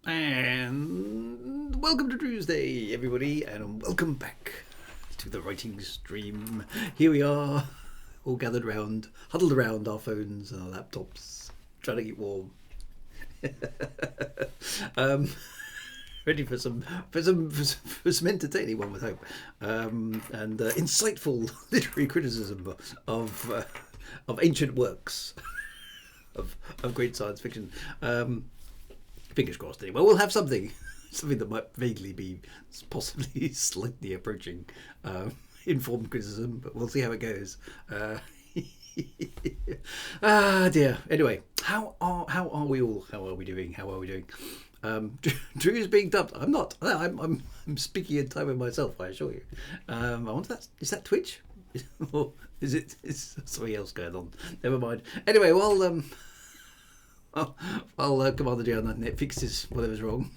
And welcome to Tuesday, everybody, and welcome back to the writing stream. Here we are, all gathered round, huddled around our phones and our laptops, trying to keep warm. um, Ready for some entertaining, one would hope, and insightful literary criticism of ancient works of great science fiction. Fingers crossed. Anyway, we'll have something that might vaguely be possibly slightly approaching informed criticism, but we'll see how it goes. Ah dear. Anyway, how are we all? How are we doing? Drew is being dubbed. I'm not. I'm speaking in time with myself, I assure you. I wonder, is that Twitch? Or is something else going on? Never mind. Anyway, well, I'll Commander J on that, and it fixes whatever's wrong.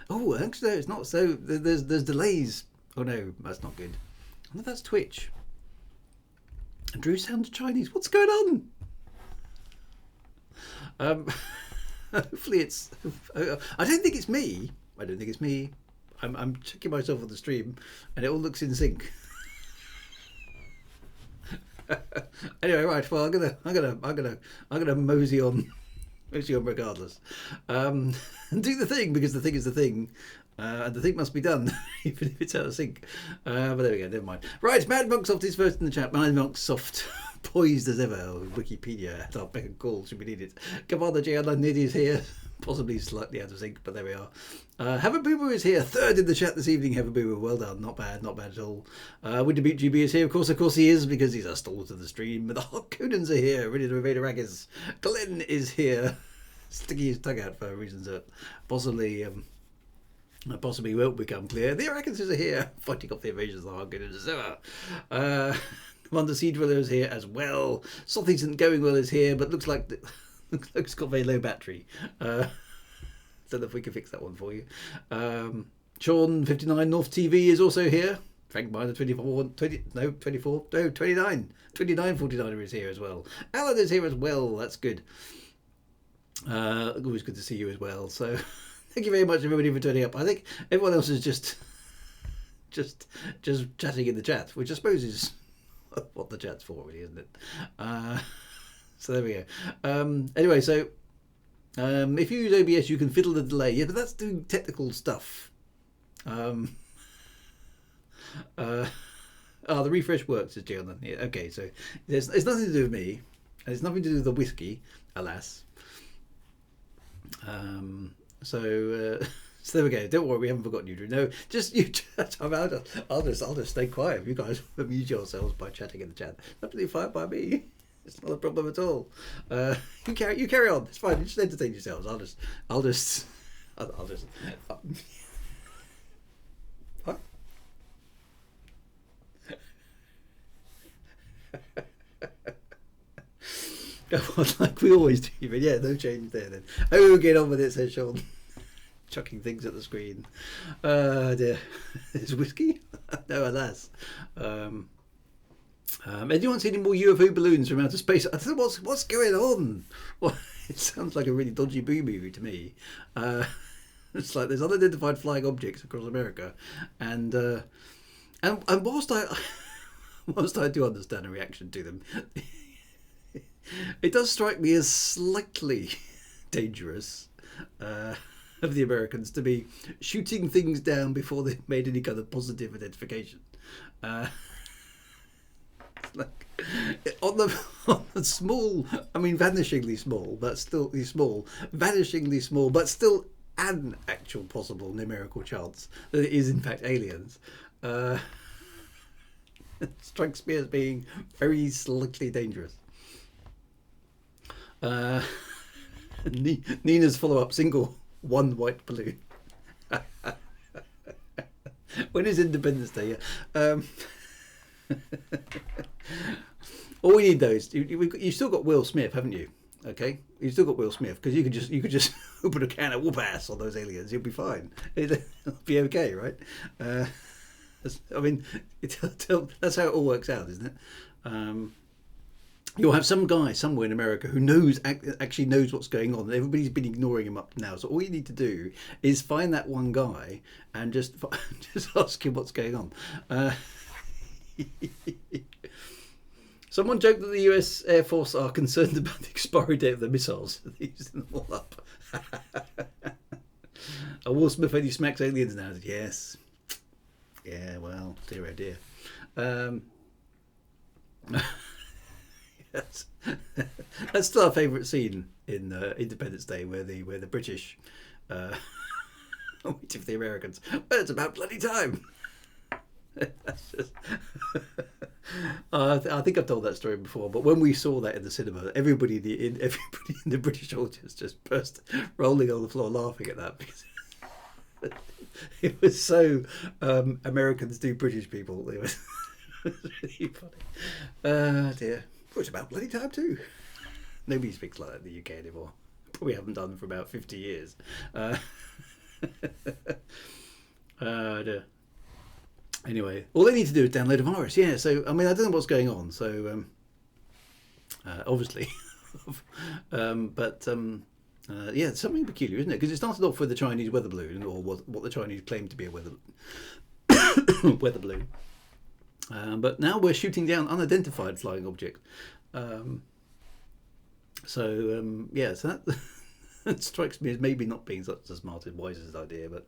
Oh, actually, no, it's not. So there's delays. Oh no, that's not good. I wonder if that's Twitch. And Drew sounds Chinese. What's going on? Hopefully it's. I don't think it's me. I'm checking myself on the stream, and it all looks in sync. Anyway, right. Well, I'm gonna mosey on regardless, and do the thing, because the thing is the thing, and the thing must be done even if it's out of sync. But there we go, never mind. Right, Mad Monksoft is first in the chat. Mad Monksoft, poised as ever. Wikipedia at our beck and call should we need it. Commander J Niddy is here, possibly slightly out of sync, but there we are. Havabooba is here, third in the chat this evening. Havabooba, well done, not bad at all. Winterbeat GB is here, of course he is, because he's a stalwart of the stream. The Harkonnens are here, ready to invade Arrakis. Glenn is here, sticking his tongue out for reasons that possibly won't become clear. The Arrakis are here, fighting off the invasions of the Harkonnens as ever. Commander Sea Dweller is here as well. Soth isn't going well is here, but looks like it's got very low battery. Don't know if we can fix that one for you. Sean 59 North TV is also here. Frank Miner 29 49er is here as well. Alan is here as well. That's good. Always good to see you as well. So thank you very much, everybody, for turning up. I think everyone else is just chatting in the chat, which I suppose is what the chat's for, really, isn't it? So there we go. Anyway, so if you use OBS, you can fiddle the delay. Yeah, but that's doing technical stuff. The refresh works, as Jill. Yeah, okay, so it's nothing to do with me, and it's nothing to do with the whiskey, alas. So there we go. Don't worry, we haven't forgotten you, Drew. No, just you chat. I'll just stay quiet. You guys amuse yourselves by chatting in the chat. Absolutely fine by me. It's not a problem at all. You carry on. It's fine. You just entertain yourselves. I'll just. What? Like we always do, but yeah, no change there then. Oh, get on with it, says Sean. Chucking things at the screen. Dear. Is whiskey? No, alas. Anyone seen any more UFO balloons from outer space? I don't know what's going on. Well, it sounds like a really dodgy boo movie to me. It's like there's unidentified flying objects across America, and whilst I do understand a reaction to them, it does strike me as slightly dangerous of the Americans to be shooting things down before they've made any kind of positive identification. Like on the small, I mean, vanishingly small, but still vanishingly small, but still an actual possible numerical chance that it is in fact aliens. It strikes me as being very slightly dangerous. Nina's follow-up single, one white balloon. When is Independence Day? Yeah. All we need though is you've still got Will Smith, haven't you? Okay, you've still got Will Smith, because you could just open a can of whoop ass on those aliens. You'll be fine. It'll be okay, right? I mean, that's how it all works out, isn't it? you'll have some guy somewhere in America who actually knows what's going on. Everybody's been ignoring him up to now. So all you need to do is find that one guy and just just ask him what's going on. Someone joked that the US Air Force are concerned about the expiry date of the missiles. They're using them all up. A Will Smith only smacks aliens now. Yes. Yeah, well, dear oh dear. Yes. That's still our favourite scene in Independence Day, where the British waiting for the Americans. Well, it's about bloody time. That's just I think I've told that story before, but when we saw that in the cinema, everybody in the British audience just burst rolling on the floor laughing at that, because it was so Americans do British people. It was really funny. Dear. Well, it's about bloody time too. Nobody speaks like that in the UK anymore. Probably haven't done for about 50 years. Dear. Anyway, all they need to do is download a virus. Yeah, so I mean, I don't know what's going on. So obviously, yeah, it's something peculiar, isn't it? Because it started off with the Chinese weather balloon, or what the Chinese claimed to be a weather balloon. But now we're shooting down unidentified flying objects. So that that strikes me as maybe not being such a smart and wisest idea. But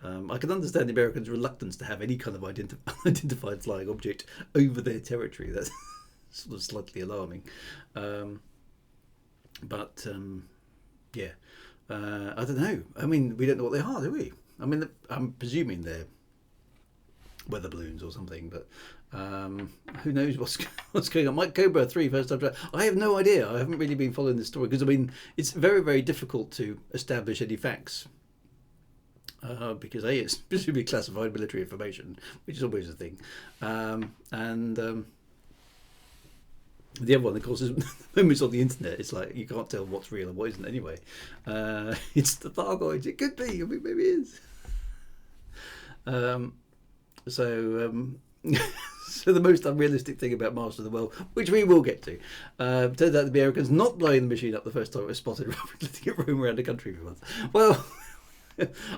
I can understand the Americans' reluctance to have any kind of unidentified flying object over their territory. That's sort of slightly alarming. I don't know. I mean, we don't know what they are, do we? I mean, I'm presuming they're weather balloons or something, but who knows what's going on. Mike Cobra 3 first time. I have no idea. I haven't really been following this story, because I mean, it's very, very difficult to establish any facts, because it's presumably classified military information, which is always a thing, and the other one, of course, is when it's on the internet, it's like you can't tell what's real and what isn't anyway. It's the Thargoids. It could be. I mean, maybe it is. So the most unrealistic thing about Master of the World, which we will get to, turns out the Americans not blowing the machine up the first time it was spotted, rather than letting it roam around the country for months. Well,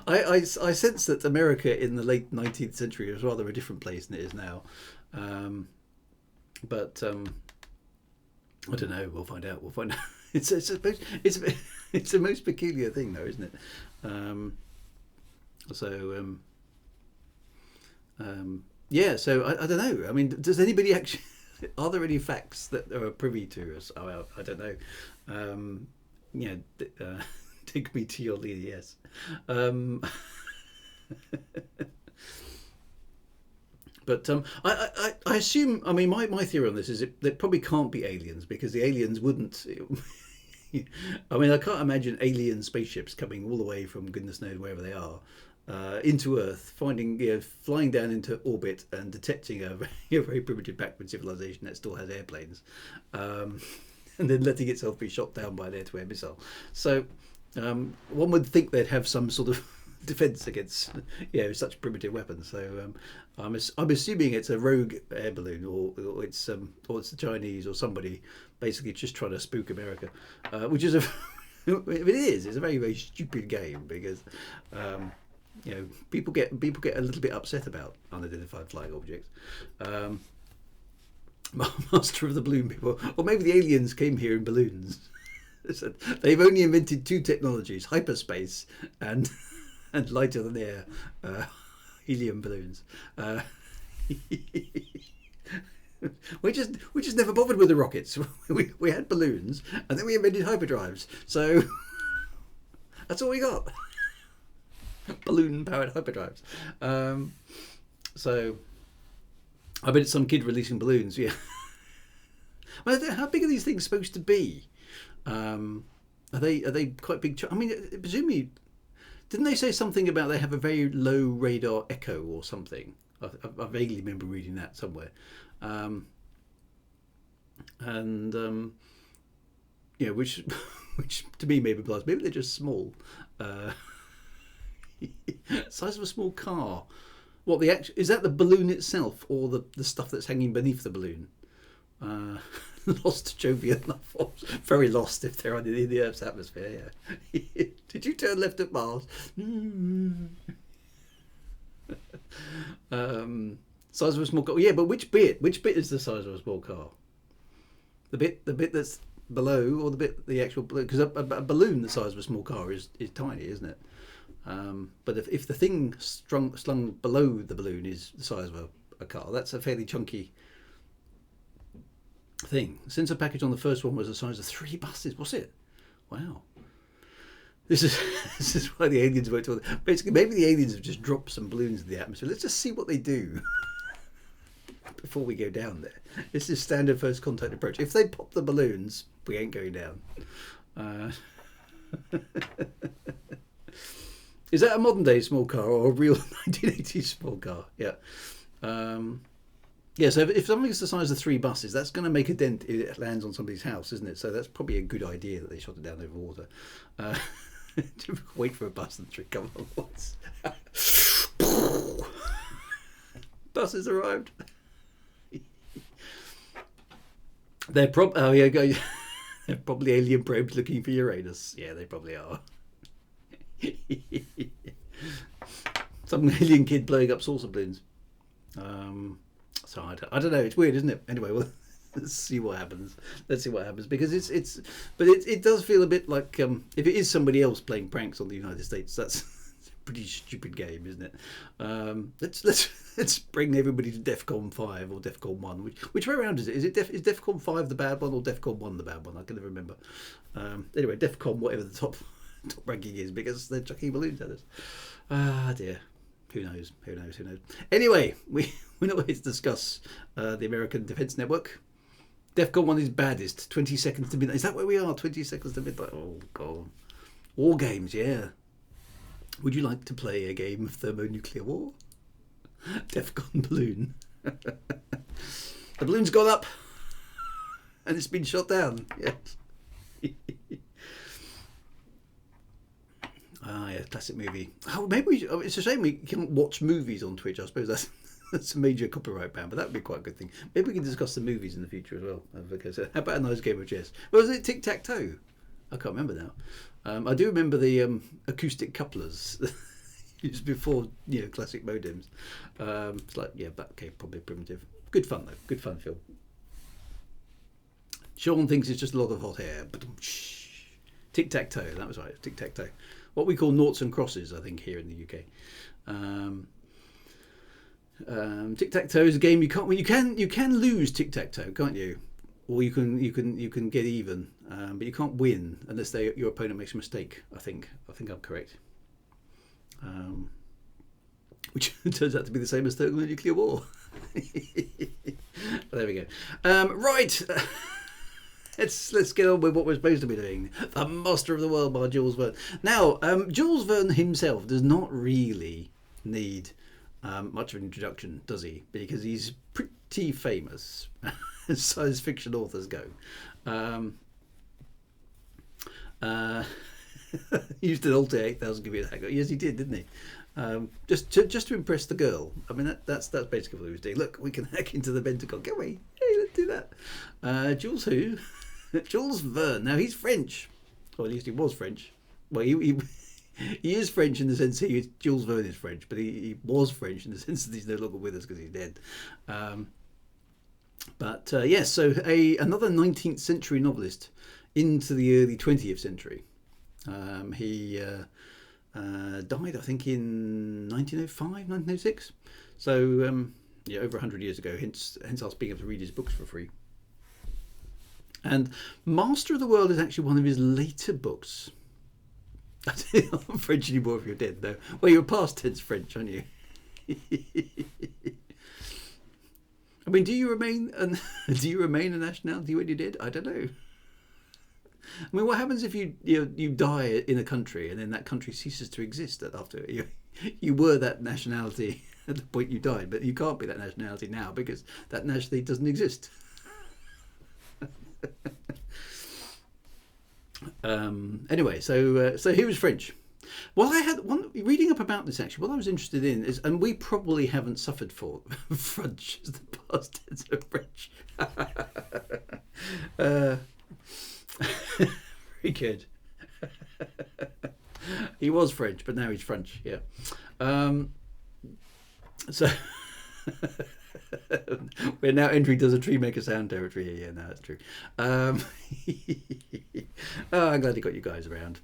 I sense that America in the late 19th century was rather a different place than it is now. I don't know. We'll find out. It's the most peculiar thing, though, isn't it? Yeah. So I don't know. I mean, does anybody actually? Are there any facts that are privy to us? Oh, I don't know. Take me to your leader. Yes. But I assume, I mean, my theory on this is that probably can't be aliens, because the aliens wouldn't. I mean, I can't imagine alien spaceships coming all the way from goodness knows wherever they are into Earth, flying down into orbit and detecting a very primitive backward civilization that still has airplanes, and then letting itself be shot down by an air-to-air missile. So one would think they'd have some sort of defense against such primitive weapons. So I'm assuming it's a rogue air balloon, or it's the Chinese or somebody basically just trying to spook America, which is it's a very, very stupid game, because people get a little bit upset about unidentified flying objects. Master of the Balloon people, or maybe the aliens came here in balloons. They've only invented two technologies: hyperspace and lighter than air helium balloons. We just never bothered with the rockets. We had balloons, and then we invented hyperdrives. So that's all we got. Balloon-powered hyperdrives. So I bet it's some kid releasing balloons. Yeah. Well, how big are these things supposed to be? Are they quite big? I mean, presumably. Didn't they say something about they have a very low radar echo or something? I vaguely remember reading that somewhere. Which to me maybe implies maybe they're just small, size of a small car. What is that the balloon itself, or the stuff that's hanging beneath the balloon? lost Jovian life forms. Very lost if they're in the Earth's atmosphere. Yeah. Did you turn left at Mars? Size of a small car. Yeah, but which bit? Which bit is the size of a small car? The bit that's below, or the actual balloon? Because a balloon the size of a small car is tiny, isn't it? But if the thing slung below the balloon is the size of a car, that's a fairly chunky thing. The sensor package on the first one was the size of 3 buses. What's it? Wow. This is why the aliens went to. Basically, maybe the aliens have just dropped some balloons in the atmosphere. Let's just see what they do before we go down there. This is standard first contact approach. If they pop the balloons, we ain't going down. Is that a modern day small car or a real 1980s small car? Yeah. Yeah, so if something's the size of 3 buses, that's going to make a dent if it lands on somebody's house, isn't it? So that's probably a good idea that they shot it down over water. Wait for a bus and come on once. Buses arrived. They're probably alien probes looking for Uranus. Yeah, they probably are. Some alien kid blowing up saucer balloons. So I don't know. It's weird, isn't it? Anyway, well, let's see what happens. Because it does feel a bit like if it is somebody else playing pranks on the United States, that's a pretty stupid game, isn't it? Let's bring everybody to DEFCON 5 or DEFCON 1. Which way around is it? Is DEFCON 5 the bad one or DEFCON 1 the bad one? I can never remember. Anyway, DEFCON whatever the top ranking is, because they're chucking balloons at us. Ah dear. Who knows? Anyway, we're not here to discuss the American Defence Network. DEFCON 1 is baddest. 20 seconds to midnight. Is that where we are? 20 seconds to midnight. Oh, God. War games, yeah. Would you like to play a game of thermonuclear war? DEFCON balloon. The balloon's gone up. And it's been shot down. Yes. Ah, yeah, classic movie. Oh, maybe it's a shame we can't watch movies on Twitch. I suppose that's a major copyright ban, but that would be quite a good thing. Maybe we can discuss the movies in the future as well. Okay, so how about a nice game of chess? Well, was it tic-tac-toe? I can't remember now. I do remember the acoustic couplers used before, classic modems. It's like, yeah, but okay, probably primitive. Good fun though. Good fun film. Sean thinks it's just a lot of hot air. But tic-tac-toe. That was right. Tic-tac-toe. What we call noughts and crosses, I think, here in the UK. Tic-tac-toe is a game you can't win. You can lose tic-tac-toe, can't you? Or you can get even, but you can't win unless your opponent makes a mistake. I think I'm correct. Which turns out to be the same as thermonuclear war. There we go. Right. Let's get on with what we're supposed to be doing. The Master of the World by Jules Verne. Now, Jules Verne himself does not really need much of an introduction, does he? Because he's pretty famous, as science fiction authors go. He used an Altair 8000 computer hack. Yes, he did, didn't he? Just to impress the girl. I mean, that's basically what he was doing. Look, we can hack into the Pentagon, can we? Hey, let's do that. Jules who? Jules Verne. Now he's French, or at least he was French. Well, he is French in the sense Jules Verne is French, but he was French in the sense that he's no longer with us because he's dead. Yes, so another 19th century novelist into the early 20th century. He died, I think, in 1905, 1906. So over 100 years ago. Hence us being able to read his books for free. And Master of the World is actually one of his later books. I'm not French anymore if you're dead, though. Well, you're past tense French, aren't you? I mean, do you remain a nationality when you're dead? I don't know. I mean, what happens if you die in a country and then that country ceases to exist after you were that nationality at the point you died, but you can't be that nationality now because that nationality doesn't exist. Anyway, so he was French. Well, I had reading up about this actually. What I was interested in is, and we probably haven't suffered for French is the past tense of French. Very good. He was French, but now he's French. Yeah. So we're now entering does a tree make a sound territory here. Yeah, no, that's true. Oh, I'm glad he got you guys around.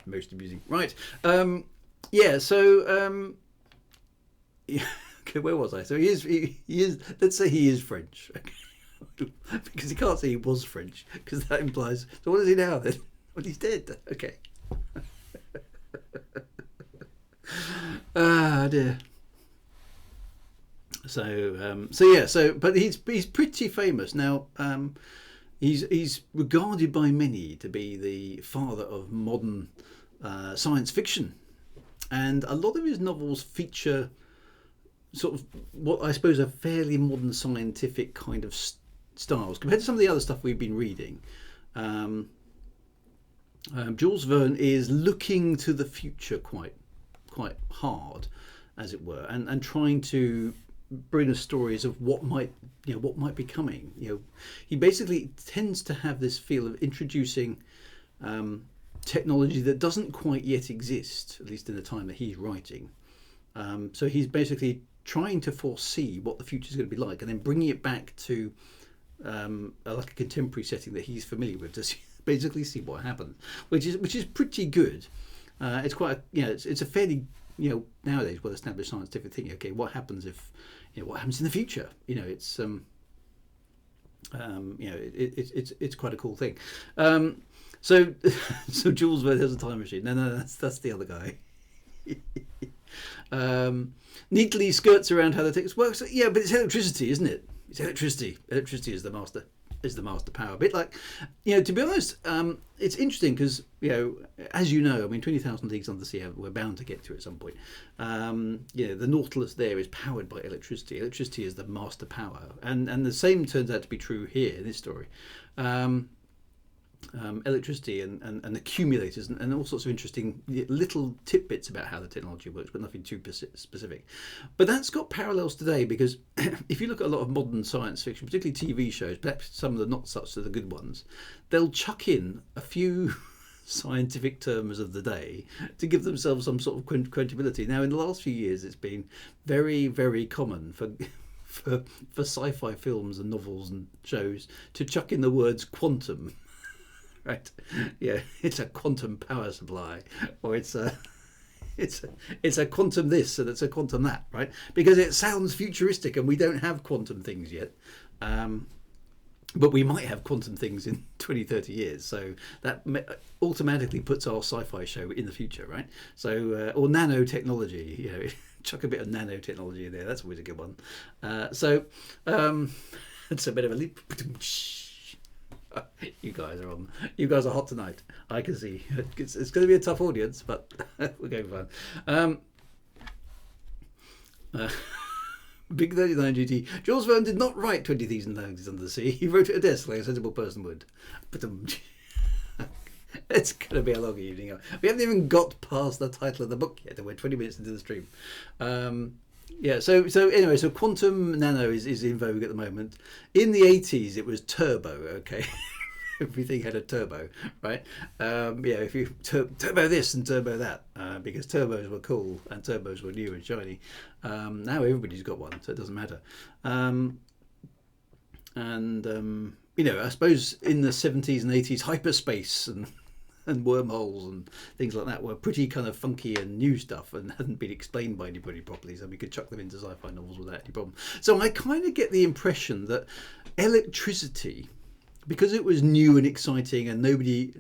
Most amusing. Right. Yeah. So. Yeah, okay, where was I? So he is. Let's say he is French, okay. Because he can't say he was French, because that implies. So what is he now then? Well, he's dead. Okay. Ah dear. But he's pretty famous now. He's regarded by many to be the father of modern science fiction, and a lot of his novels feature sort of what I suppose are fairly modern scientific kind of styles compared to some of the other stuff we've been reading. Jules Verne is looking to the future quite hard, as it were, and trying to bring us stories of what might be coming. He basically tends to have this feel of introducing technology that doesn't quite yet exist, at least in the time that he's writing. So he's basically trying to foresee what the future is going to be like, and then bringing it back to like a contemporary setting that he's familiar with to basically see what happens, which is pretty good. It's quite it's a fairly nowadays well established scientific thing. Okay, what happens if what happens in the future? It's it's quite a cool thing. So Jules Verne has a time machine. No, that's the other guy. Neatly skirts around how the text works. Yeah, but it's electricity, isn't it? It's electricity. Electricity is the master power. A bit like, to be honest, it's interesting because, as you know, I mean, 20,000 Leagues Under the Sea we're bound to get to at some point. The Nautilus there is powered by electricity. Electricity is the master power. And the same turns out to be true here in this story. Electricity and accumulators and all sorts of interesting little tidbits about how the technology works, but nothing too specific. But that's got parallels today, because if you look at a lot of modern science fiction, particularly TV shows, perhaps some of the not such are the good ones, they'll chuck in a few scientific terms of the day to give themselves some sort of credibility. Now, in the last few years, it's been very, very common for sci-fi films and novels and shows to chuck in the words quantum. Right, yeah, it's a quantum power supply, or it's a quantum this and it's a quantum that, right? Because it sounds futuristic, and we don't have quantum things yet, but we might have quantum things in 20-30 years. So that automatically puts our sci-fi show in the future, right? So or nanotechnology, chuck a bit of nanotechnology in there. That's always a good one. It's a bit of a leap. You guys are hot tonight. I can see. It's going to be a tough audience, but we're going fine. Big 39 GT. Jules Verne did not write 20,000 Leagues Under the Sea. He wrote it at a desk like a sensible person would. But it's going to be a long evening. We haven't even got past the title of the book yet, and we're 20 minutes into the stream. So quantum nano is in vogue at the moment. In the 80s, it was turbo. Okay, everything had a turbo, right? If you turbo this and turbo that, because turbos were cool and turbos were new and shiny. Now everybody's got one, so it doesn't matter. I suppose in the 70s and 80s, hyperspace and wormholes and things like that were pretty kind of funky and new stuff and hadn't been explained by anybody properly, so we could chuck them into sci-fi novels without any problem. So I kind of get the impression that electricity, because it was new and exciting and nobody,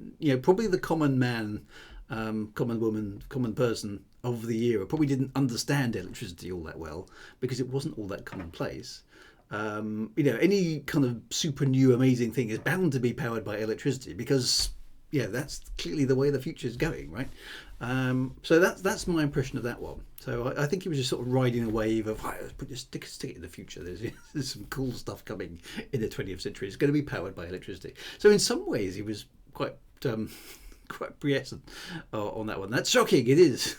probably the common man, common woman, common person of the era probably didn't understand electricity all that well because it wasn't all that commonplace. Any kind of super new amazing thing is bound to be powered by electricity because that's clearly the way the future is going, right? So that's my impression of that one. So I think he was just sort of riding a wave of, let's stick it in the future. There's some cool stuff coming in the 20th century. It's going to be powered by electricity. So in some ways, he was quite quiescent on that one. That's shocking. It is.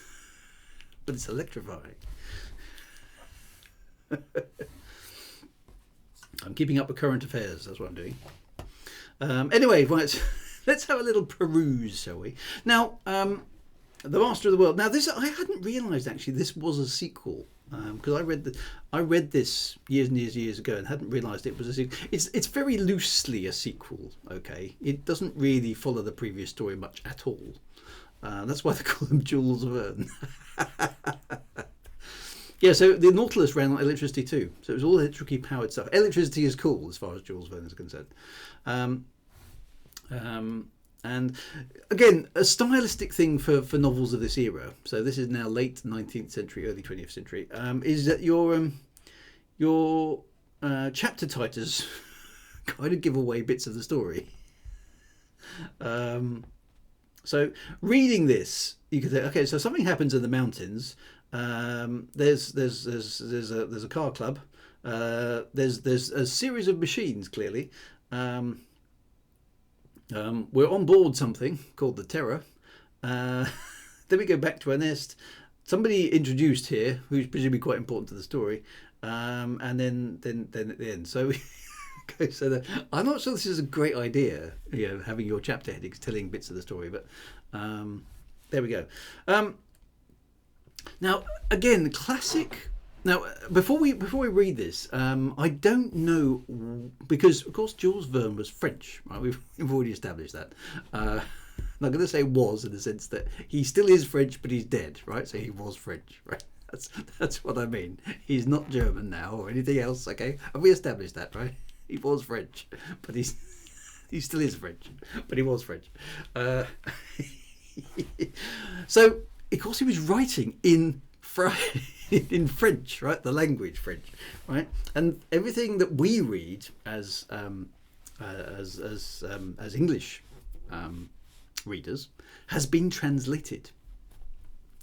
but it's electrifying. I'm keeping up with current affairs. That's what I'm doing. Anyway, right, let's have a little peruse, shall we? Now, The Master of the World. Now, this I hadn't realised actually this was a sequel, because I read this years and years ago and hadn't realised it was a sequel. It's very loosely a sequel. Okay, it doesn't really follow the previous story much at all. That's why they call him Jules Verne. Yeah, so the Nautilus ran on electricity too. So it was all electrically powered stuff. Electricity is cool as far as Jules Verne is concerned. And again, a stylistic thing for novels of this era. So this is now late 19th century, early 20th century. Is that your chapter titles kind of give away bits of the story. So reading this, you could say, okay, so something happens in the mountains. There's a car club. There's a series of machines. Clearly, we're on board something called the Terror. Then we go back to our nest. Somebody introduced here, who's presumably quite important to the story, and then at the end. So. Okay, so I'm not sure this is a great idea, having your chapter headings telling bits of the story, but there we go. Now, again, classic. Now, before we read this, I don't know, because of course Jules Verne was French, right? We've already established that. I'm not going to say was in the sense that he still is French, but he's dead, right? So he was French, right? That's what I mean. He's not German now or anything else. Okay, have we established that, right? He was French, but he still is French, but he was French. So, of course, he was writing in French, right? The language French, right? And everything that we read as English readers has been translated.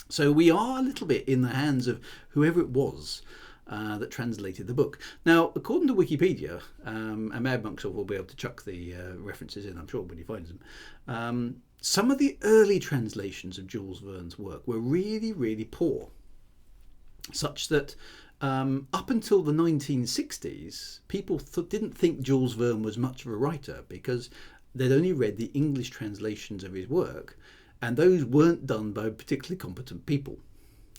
So we are a little bit in the hands of whoever it was that translated the book. Now, according to Wikipedia, and Mad Monks will be able to chuck the references in, I'm sure, when he finds them, some of the early translations of Jules Verne's work were really, really poor, such that up until the 1960s, people didn't think Jules Verne was much of a writer because they'd only read the English translations of his work, and those weren't done by particularly competent people.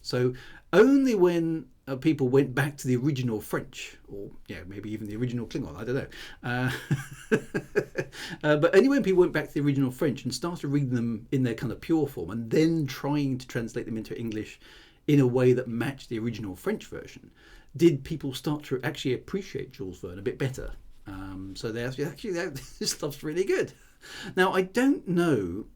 So only when people went back to the original French, or maybe even the original Klingon, I don't know. But only when people went back to the original French and started reading them in their kind of pure form and then trying to translate them into English in a way that matched the original French version, did people start to actually appreciate Jules Verne a bit better. So they actually this stuff's really good. Now, I don't know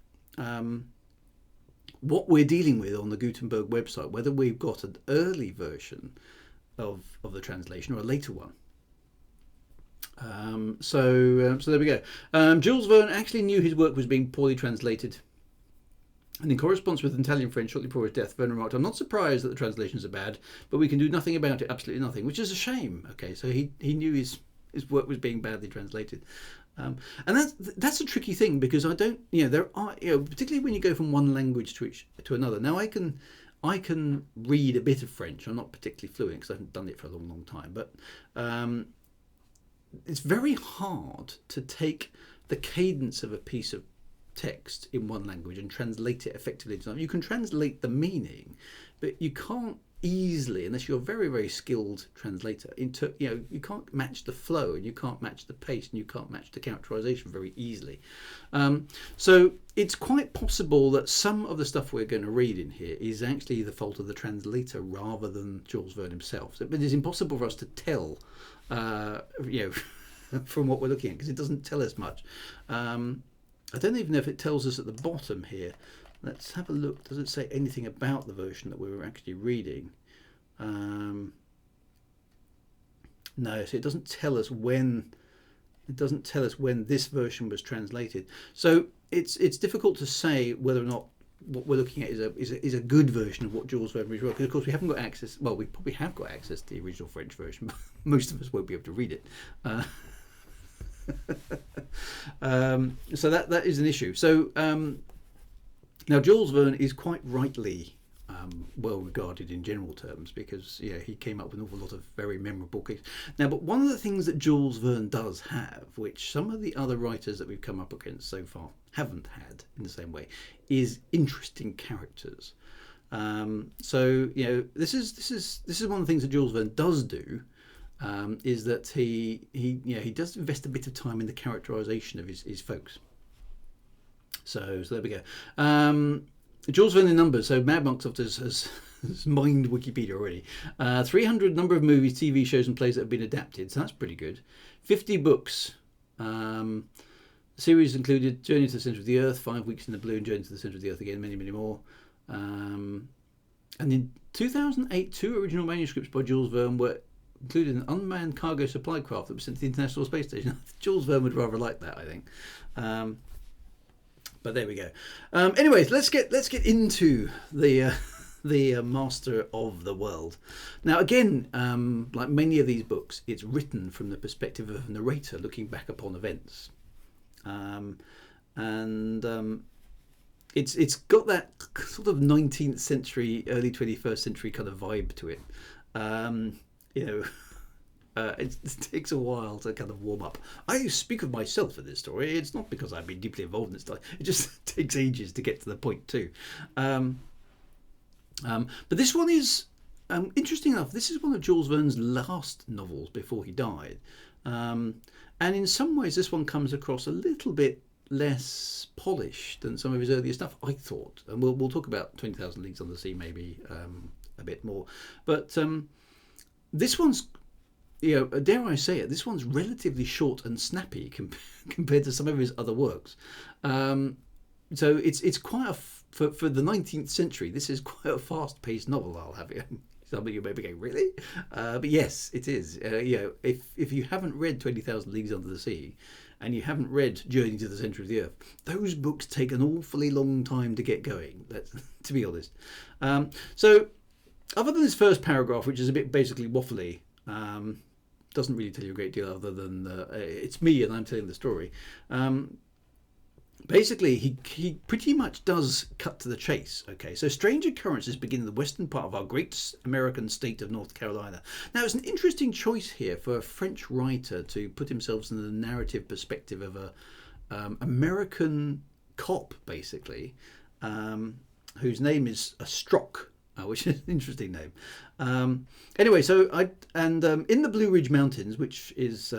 what we're dealing with on the Gutenberg website, whether we've got an early version of the translation or a later one. So there we go. Jules Verne actually knew his work was being poorly translated, and in correspondence with Italian French shortly before his death, Verne remarked, "I'm not surprised that the translations are bad, but we can do nothing about it, absolutely nothing," which is a shame. Okay, so he knew his work was being badly translated. And that's a tricky thing, because I don't, there are, particularly when you go from one language to another. Now I can read a bit of French. I'm not particularly fluent because I haven't done it for a long, long time. But it's very hard to take the cadence of a piece of text in one language and translate it effectively to another. You can translate the meaning, but you can't easily, unless you're a very, very skilled translator, you can't match the flow, and you can't match the pace, and you can't match the characterization very easily. So it's quite possible that some of the stuff we're going to read in here is actually the fault of the translator rather than Jules Verne himself. But it's impossible for us to tell, from what we're looking at, because it doesn't tell us much. I don't even know if it tells us at the bottom here. Let's have a look. Does it say anything about the version that we were actually reading? No, so it doesn't tell us when. It doesn't tell us when this version was translated. So it's difficult to say whether or not what we're looking at is a good version of what Jules Verne wrote. Because of course we haven't got access. Well, we probably have got access to the original French version, but most of us won't be able to read it. So that is an issue. So. Now, Jules Verne is quite rightly well regarded in general terms, because he came up with an awful lot of very memorable cases. Now, but one of the things that Jules Verne does have, which some of the other writers that we've come up against so far haven't had in the same way, is interesting characters. So this is one of the things that Jules Verne does do. Is that he does invest a bit of time in the characterisation of his folks. So there we go. Jules Verne in numbers. So Mad Monk has mined Wikipedia already. 300 number of movies, TV shows and plays that have been adapted. So that's pretty good. 50 books. The series included Journey to the Centre of the Earth, 5 Weeks in the Blue, and Journey to the Centre of the Earth again, many, many more. And in 2008, 2 original manuscripts by Jules Verne were included an unmanned cargo supply craft that was sent to the International Space Station. Jules Verne would rather like that, I think. But there we go. Anyways, let's get into the Master of the World. Now, again, like many of these books, it's written from the perspective of a narrator looking back upon events, it's got that sort of 19th century, early 21st century kind of vibe to it. It takes a while to kind of warm up. I speak of myself in this story. It's not because I've been deeply involved in this stuff. It just takes ages to get to the point too. But this one is interesting enough. This is one of Jules Verne's last novels before he died, and in some ways, this one comes across a little bit less polished than some of his earlier stuff, I thought. And we'll talk about 20,000 Leagues Under the Sea maybe a bit more, but this one's, dare I say it, this one's relatively short and snappy compared to some of his other works. So it's quite for the 19th century, this is quite a fast-paced novel, I'll have it. Some of you may be going, really? But yes, it is. If you haven't read 20,000 Leagues Under the Sea, and you haven't read Journey to the Centre of the Earth, those books take an awfully long time to get going, to be honest. So other than this first paragraph, which is a bit basically waffly, doesn't really tell you a great deal other than it's me and I'm telling the story. Basically, he pretty much does cut to the chase. Okay, so strange occurrences begin in the western part of our great American state of North Carolina. Now, it's an interesting choice here for a French writer to put himself in the narrative perspective of a American cop, basically, whose name is a Strock. Which is an interesting name. Anyway, so in the Blue Ridge Mountains, which is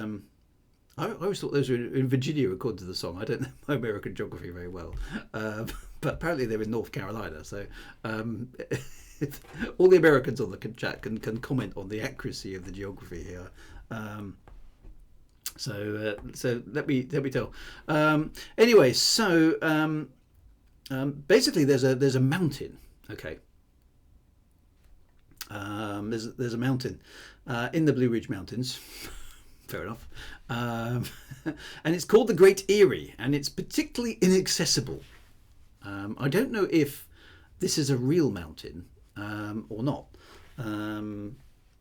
I always thought those were in Virginia according to the song. I don't know my American geography very well, but apparently they're in North Carolina. So all the Americans on the chat can comment on the accuracy of the geography here. So let me tell. Anyway, so basically there's a mountain. Okay. There's a mountain in the Blue Ridge Mountains. Fair enough. And it's called the Great Eyrie, and it's particularly inaccessible. I don't know if this is a real mountain or not.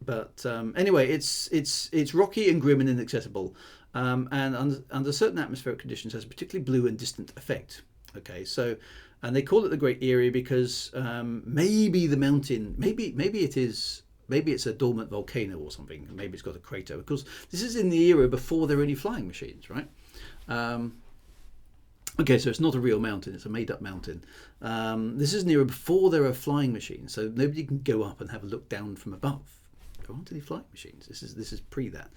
But anyway, it's rocky and grim and inaccessible, and under certain atmospheric conditions has a particularly blue and distant effect. Okay, so. And they call it the Great Eyrie because maybe the mountain, maybe it's a dormant volcano or something. Maybe it's got a crater, because this is in the era before there were any flying machines, right? Okay, so it's not a real mountain; it's a made-up mountain. This is an era before there are flying machines, so nobody can go up and have a look down from above. There aren't any flying machines. This is pre that,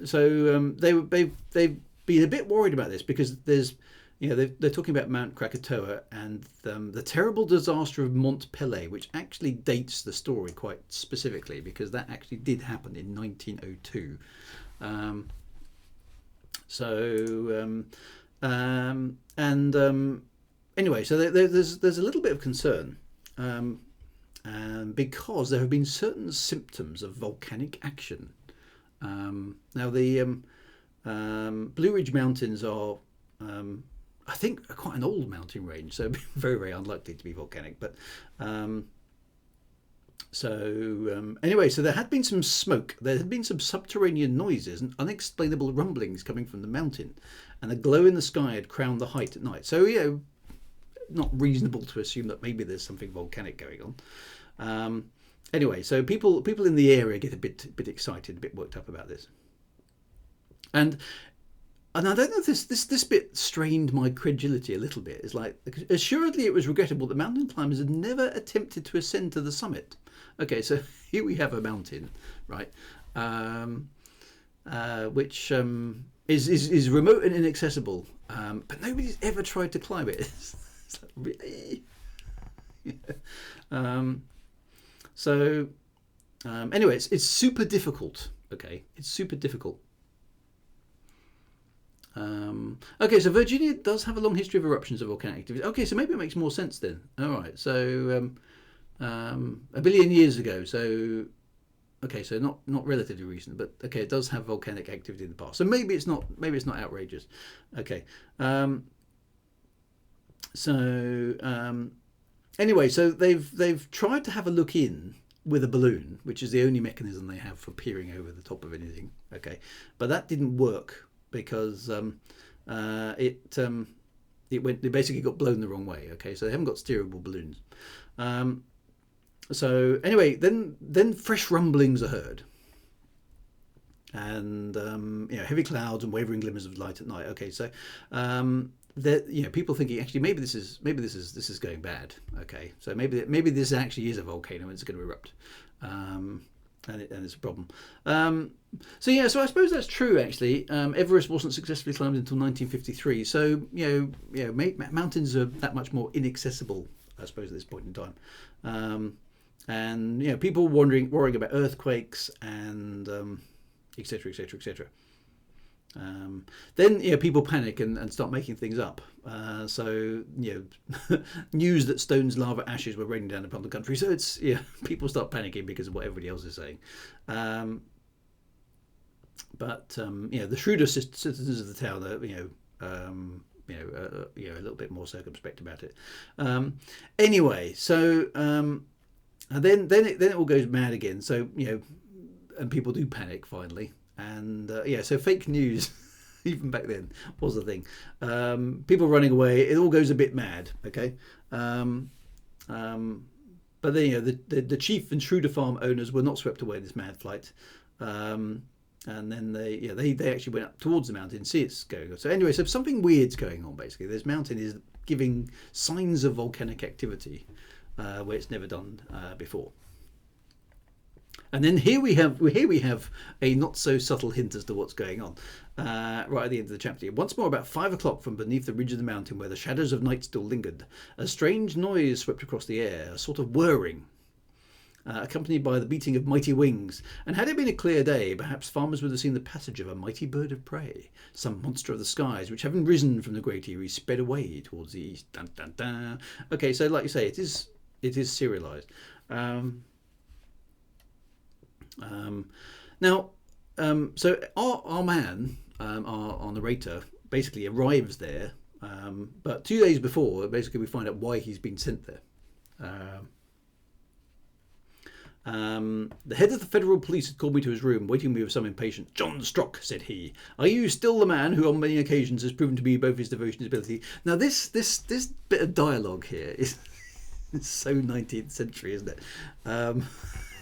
so they've been a bit worried about this because there's, they're talking about Mount Krakatoa and the terrible disaster of Mont Pelée, which actually dates the story quite specifically because that actually did happen in 1902. Anyway, so there's a little bit of concern because there have been certain symptoms of volcanic action. Now the Blue Ridge Mountains are, I think, quite an old mountain range, so very, very unlikely to be volcanic. But anyway, so there had been some smoke, there had been some subterranean noises and unexplainable rumblings coming from the mountain, and a glow in the sky had crowned the height at night. So not reasonable to assume that maybe there's something volcanic going on. Anyway, so people in the area get a bit excited, a bit worked up about this, and I don't know if this bit strained my credulity a little bit. It's like, assuredly it was regrettable that mountain climbers had never attempted to ascend to the summit. Okay, so here we have a mountain, right, which is remote and inaccessible, but nobody's ever tried to climb it. It's like, really? Yeah. Anyway, it's super difficult. Okay, it's super difficult. Okay, so Virginia does have a long history of eruptions of volcanic activity. Okay, so maybe it makes more sense then. All right, so a billion years ago. So okay, so not relatively recent, but okay, it does have volcanic activity in the past. So maybe it's not outrageous. Okay. Anyway, so they've tried to have a look in with a balloon, which is the only mechanism they have for peering over the top of anything. Okay, but that didn't work because it basically got blown the wrong way. Okay, so they haven't got steerable balloons. So anyway, then fresh rumblings are heard, and heavy clouds and wavering glimmers of light at night. Okay, so people thinking actually maybe this is going bad. Okay, so maybe this actually is a volcano and it's going to erupt, and it's a problem. So I suppose that's true. Actually, Everest wasn't successfully climbed until 1953. So mountains are that much more inaccessible, I suppose, at this point in time. And people worrying about earthquakes and etc. Then people panic and start making things up. So news that Stone's lava ashes were raining down upon the country. So it's people start panicking because of what everybody else is saying. But the shrewder citizens of the town are a little bit more circumspect about it. Anyway, so and then it all goes mad again. So and people do panic finally. And so fake news, even back then, was the thing. People running away, it all goes a bit mad. Okay, but then the chief and Schroeder farm owners were not swept away in this mad flight, and then they actually went up towards the mountain, see it's going on. So anyway, so something weird's going on. Basically, this mountain is giving signs of volcanic activity where it's never done before. And then here we have a not so subtle hint as to what's going on right at the end of the chapter. Once more, about 5 o'clock, from beneath the ridge of the mountain where the shadows of night still lingered, a strange noise swept across the air, a sort of whirring, accompanied by the beating of mighty wings. And had it been a clear day, perhaps farmers would have seen the passage of a mighty bird of prey, some monster of the skies, which, having risen from the great eyrie, sped away towards the east. Dun, dun, dun. Okay, so like you say, it is serialized. So our man, our narrator, basically arrives there, but 2 days before, basically we find out why he's been sent there. The head of the federal police had called me to his room, waiting me with some impatience. "John Strock," said he, "are you still the man who on many occasions has proven to be both his devotion and his ability?" Now this bit of dialogue here is so 19th century, isn't it?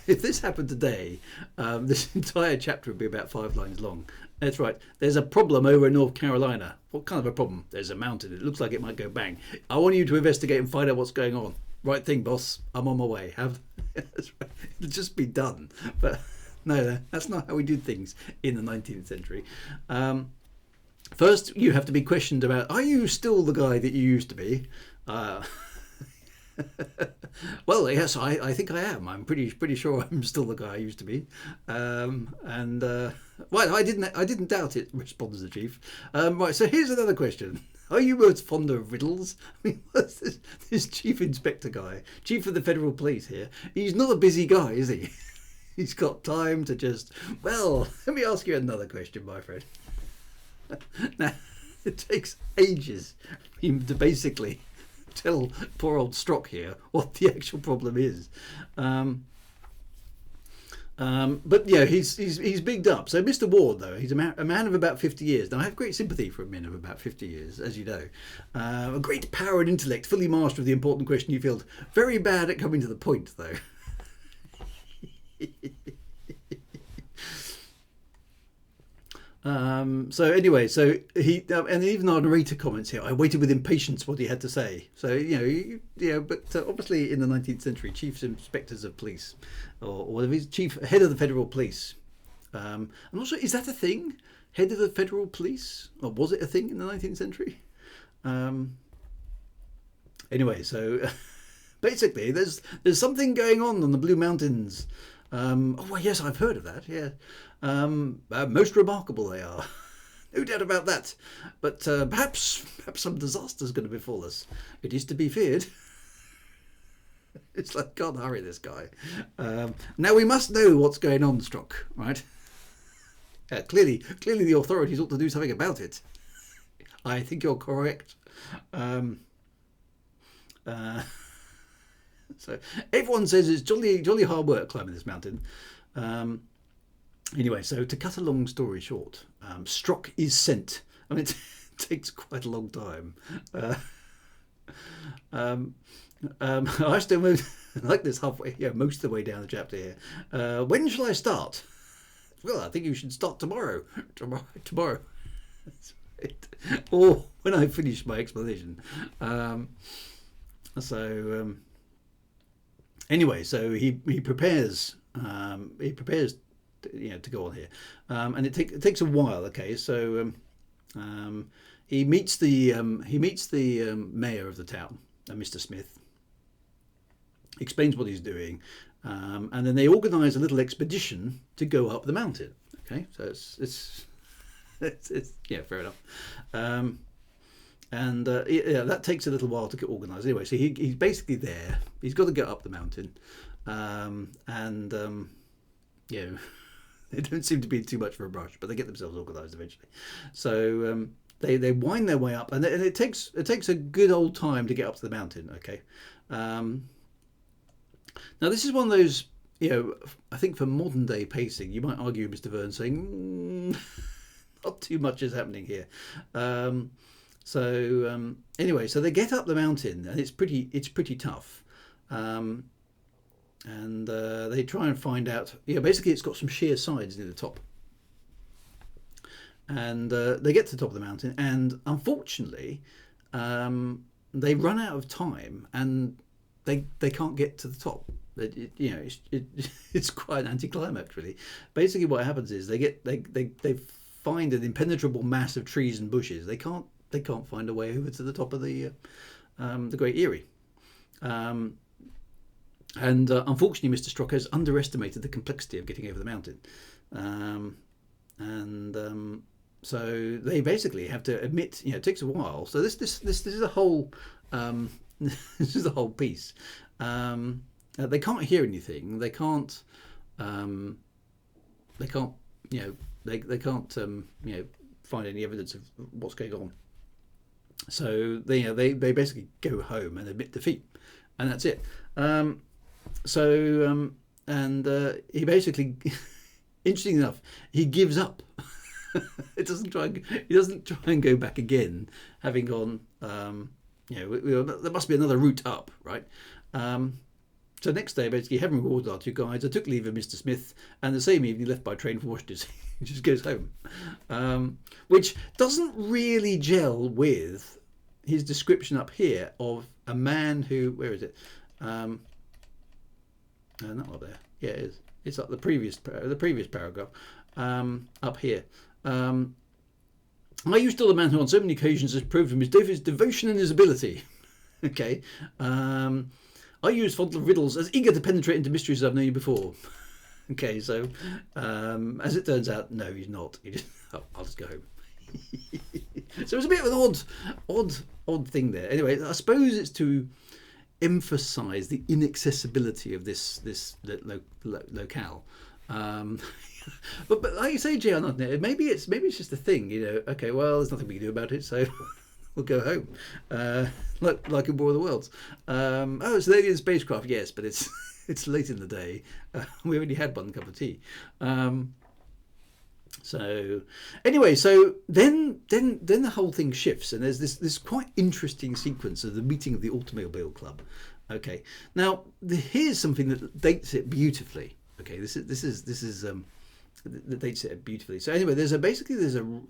If this happened today, this entire chapter would be about 5 lines long. That's right. There's a problem over in North Carolina. What kind of a problem? There's a mountain. It looks like it might go bang. I want you to investigate and find out what's going on. Right thing, boss. I'm on my way. That's right. It'll just be done. But no, that's not how we did things in the 19th century. First, you have to be questioned about, are you still the guy that you used to be? Well, yes, I think I am. I'm pretty sure I'm still the guy I used to be. Well, I didn't doubt it, responds the chief. Right, so here's another question. Are you most fond of riddles? I mean, what's this chief inspector guy, chief of the federal police here? He's not a busy guy, is he? He's got time to just, well, let me ask you another question, my friend. Now, it takes ages for him to basically tell poor old Strock here what the actual problem is. But yeah, he's bigged up. So Mr. Ward, though, he's a man of about 50 years. Now I have great sympathy for men of about 50 years, as you know. A great power and intellect, fully master of the important question you field. Very bad at coming to the point, though. So anyway, so he and even our narrator comments here. I waited with impatience what he had to say. So but obviously in the 19th century, chief inspectors of police, or whatever, he's head of the federal police. I'm not sure, is that a thing? Head of the federal police, or was it a thing in the 19th century? Anyway, so basically, there's something going on the Blue Mountains. Oh well, yes, I've heard of that. Yeah, most remarkable they are, no doubt about that. But perhaps some disaster's going to befall us. It is to be feared. It's like, can't hurry this guy. Now we must know what's going on, Strock. Right? Clearly, the authorities ought to do something about it. I think you're correct. So everyone says it's jolly hard work climbing this mountain. Anyway, so to cut a long story short, Strock is sent. I mean, it takes quite a long time. I still like this halfway, most of the way down the chapter here. When shall I start? Well, I think you should start tomorrow. Tomorrow. That's right. Or when I finish my explanation. Anyway, so he prepares. To go on here, and it takes a while. Okay, so he meets the mayor of the town, Mr. Smith. Explains what he's doing, and then they organise a little expedition to go up the mountain. Okay, so it's fair enough. That takes a little while to get organised. Anyway, so he's basically there. He's got to get up the mountain, they don't seem to be too much of a rush, but they get themselves organised eventually. So they wind their way up, and it takes a good old time to get up to the mountain. Okay, now this is one of those, I think for modern day pacing, you might argue Mr. Verne saying not too much is happening here. Anyway, so they get up the mountain, and it's pretty tough. And they try and find out. Basically, it's got some sheer sides near the top. And they get to the top of the mountain, and unfortunately, they run out of time, and they can't get to the top. It's quite an anticlimax, really. Basically, what happens is they find an impenetrable mass of trees and bushes. They can't find a way over to the top of the Great Eyrie. Unfortunately, Mr. Strock has underestimated the complexity of getting over the mountain, so they basically have to admit, it takes a while. So this is a whole this is the whole piece. They can't hear anything. They can't find any evidence of what's going on. So they basically go home and admit defeat, and that's it. He basically, interesting enough, he gives up. He doesn't try and go back again, having gone. There must be another route up, right? So next day, basically, having rewarded our two guides, I took leave of Mr. Smith, and the same evening left by train for Washington. He just goes home, which doesn't really gel with his description up here of a man who, where is it? Not up there. Yeah, it is. It's up the previous paragraph. Up here. I used to the man who on so many occasions has proved him his devotion and his ability. Okay. I use fond of riddles, as eager to penetrate into mysteries I've known you before. Okay, so as it turns out, no, he's not. I'll just go home. So it's a bit of an odd thing there. Anyway, I suppose it's to emphasise the inaccessibility of this locale. But like you say, J.R. maybe it's just a thing. Okay, well, there's nothing we can do about it, so we'll go home. Like in War of the Worlds. So they did a spacecraft, yes, but it's it's late in the day. We already had one cup of tea. So anyway, so then the whole thing shifts, and there's this quite interesting sequence of the meeting of the Automobile Club. Okay, now here's something that dates it beautifully. Okay, this is that dates it beautifully. So anyway, there's a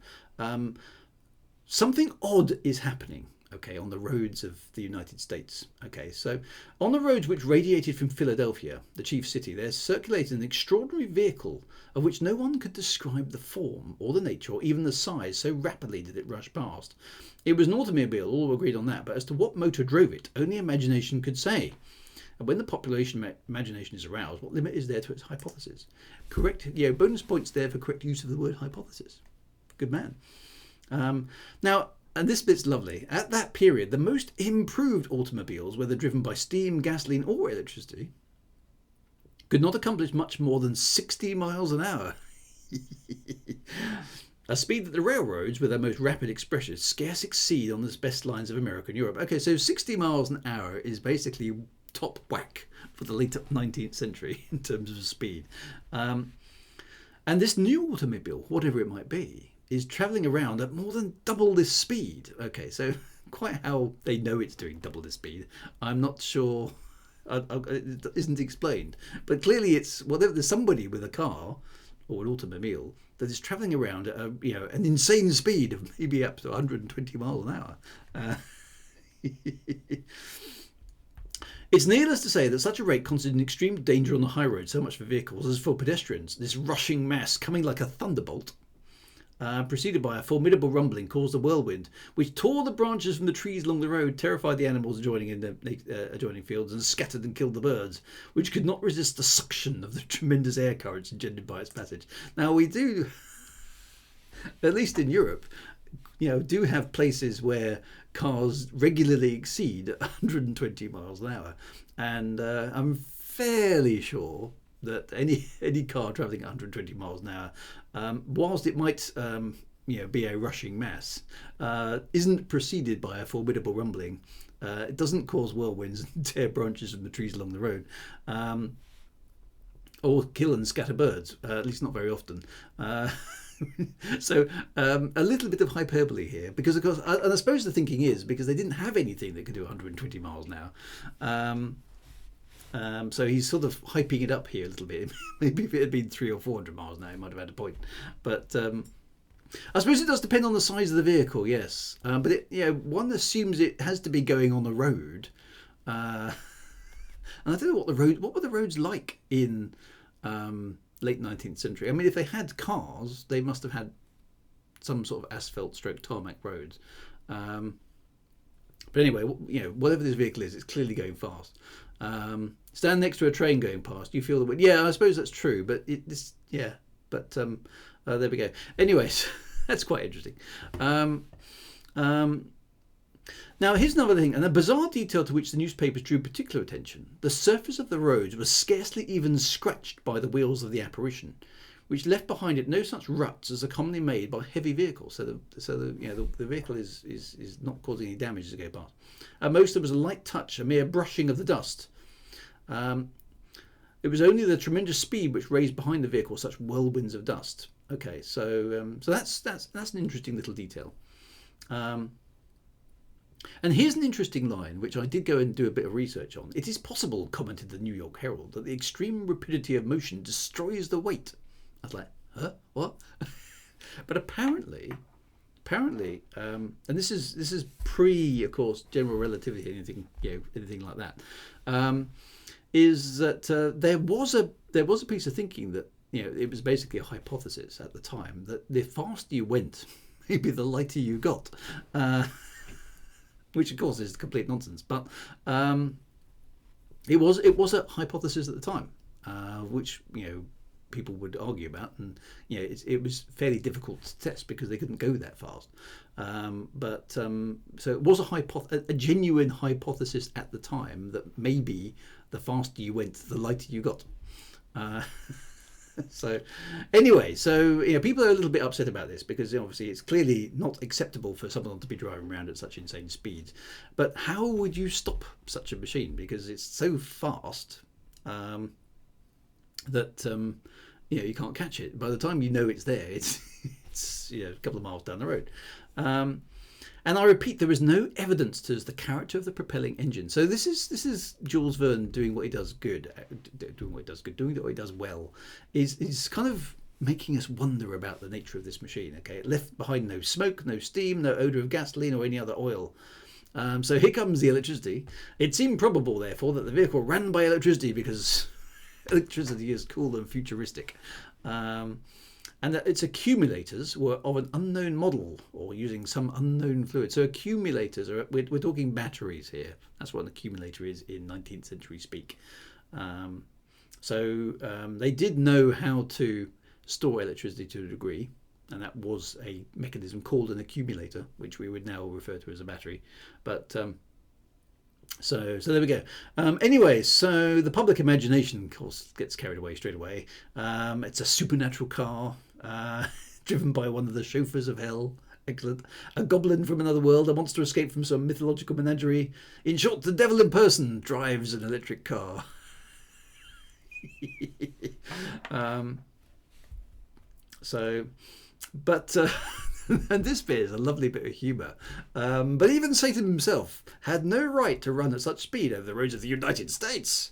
something odd is happening. Okay, on the roads of the United States. Okay, so on the roads which radiated from Philadelphia, the chief city, there circulated an extraordinary vehicle of which no one could describe the form or the nature or even the size, so rapidly did it rush past. It was an automobile, all agreed on that, but as to what motor drove it, only imagination could say. And when the population imagination is aroused, what limit is there to its hypothesis? Correct, bonus points there for correct use of the word hypothesis. Good man. Now, and this bit's lovely. At that period, the most improved automobiles, whether driven by steam, gasoline, or electricity, could not accomplish much more than 60 miles an hour. A speed that the railroads, with their most rapid expresses, scarce exceed on the best lines of America and Europe. Okay, so 60 miles an hour is basically top whack for the late 19th century in terms of speed. And this new automobile, whatever it might be, is travelling around at more than double this speed. Okay, so quite how they know it's doing double this speed, I'm not sure. It isn't explained. But clearly it's, well, there's somebody with a car or an automobile that is travelling around at an insane speed of maybe up to 120 miles an hour. It's needless to say that such a rate constituted an extreme danger on the high road, so much for vehicles as for pedestrians. This rushing mass, coming like a thunderbolt, preceded by a formidable rumbling, caused a whirlwind, which tore the branches from the trees along the road, terrified the animals adjoining the adjoining fields, and scattered and killed the birds, which could not resist the suction of the tremendous air currents engendered by its passage. Now we do, at least in Europe, do have places where cars regularly exceed 120 miles an hour, and I'm fairly sure that any car travelling at 120 miles an hour, whilst it might be a rushing mass, isn't preceded by a formidable rumbling. It doesn't cause whirlwinds and tear branches from the trees along the road, or kill and scatter birds, at least not very often. So a little bit of hyperbole here, because of course, and I suppose the thinking is because they didn't have anything that could do 120 miles an hour. So he's sort of hyping it up here a little bit. Maybe if it had been 300 or 400 miles an hour, he might have had a point. But I suppose it does depend on the size of the vehicle, yes. But one assumes it has to be going on the road. And I don't know what were the roads like in late 19th century. I mean, if they had cars, they must have had some sort of asphalt / tarmac roads. But anyway, whatever this vehicle is, it's clearly going fast. Stand next to a train going past, you feel the wind. Yeah, I suppose that's true, but there we go. Anyways, that's quite interesting. Now, here's another thing, and a bizarre detail to which the newspapers drew particular attention. The surface of the roads was scarcely even scratched by the wheels of the apparition, which left behind it no such ruts as are commonly made by heavy vehicles. So the vehicle is not causing any damage as it goes past. At most, there was a light touch, a mere brushing of the dust. It was only the tremendous speed which raised behind the vehicle such whirlwinds of dust. Okay, so that's an interesting little detail. And here's an interesting line, which I did go and do a bit of research on. It is possible, commented the New York Herald, that the extreme rapidity of motion destroys the weight. I was like, huh? What? But apparently, and this is pre, of course, general relativity, anything like that, is that there was a piece of thinking that it was basically a hypothesis at the time that the faster you went, maybe the lighter you got. Which of course is complete nonsense, but it was a hypothesis at the time, which people would argue about, and it was fairly difficult to test because they couldn't go that fast. So it was a genuine hypothesis at the time that maybe the faster you went, the lighter you got. So anyway, people are a little bit upset about this because obviously it's clearly not acceptable for someone to be driving around at such insane speeds. But how would you stop such a machine? Because it's so fast. that you can't catch it. By the time you know it's there, it's a couple of miles down the road. And I repeat, there is no evidence to the character of the propelling engine. So this is Jules Verne doing what he does good, doing what he does well, is kind of making us wonder about the nature of this machine. Okay, it left behind no smoke, no steam, no odour of gasoline or any other oil. So here comes the electricity. It seemed probable, therefore, that the vehicle ran by electricity because electricity is cool and futuristic. And that its accumulators were of an unknown model or using some unknown fluid. So accumulators we're talking batteries here. That's what an accumulator is in 19th century speak. They did know how to store electricity to a degree, and that was a mechanism called an accumulator, which we would now refer to as a battery. But so there we go. Anyway, so the public imagination, of course, gets carried away straight away. It's a supernatural car, driven by one of the chauffeurs of hell. Excellent. A goblin from another world, a monster escaped from some mythological menagerie. In short, the devil in person drives an electric car. And this bit is a lovely bit of humour. But even Satan himself had no right to run at such speed over the roads of the United States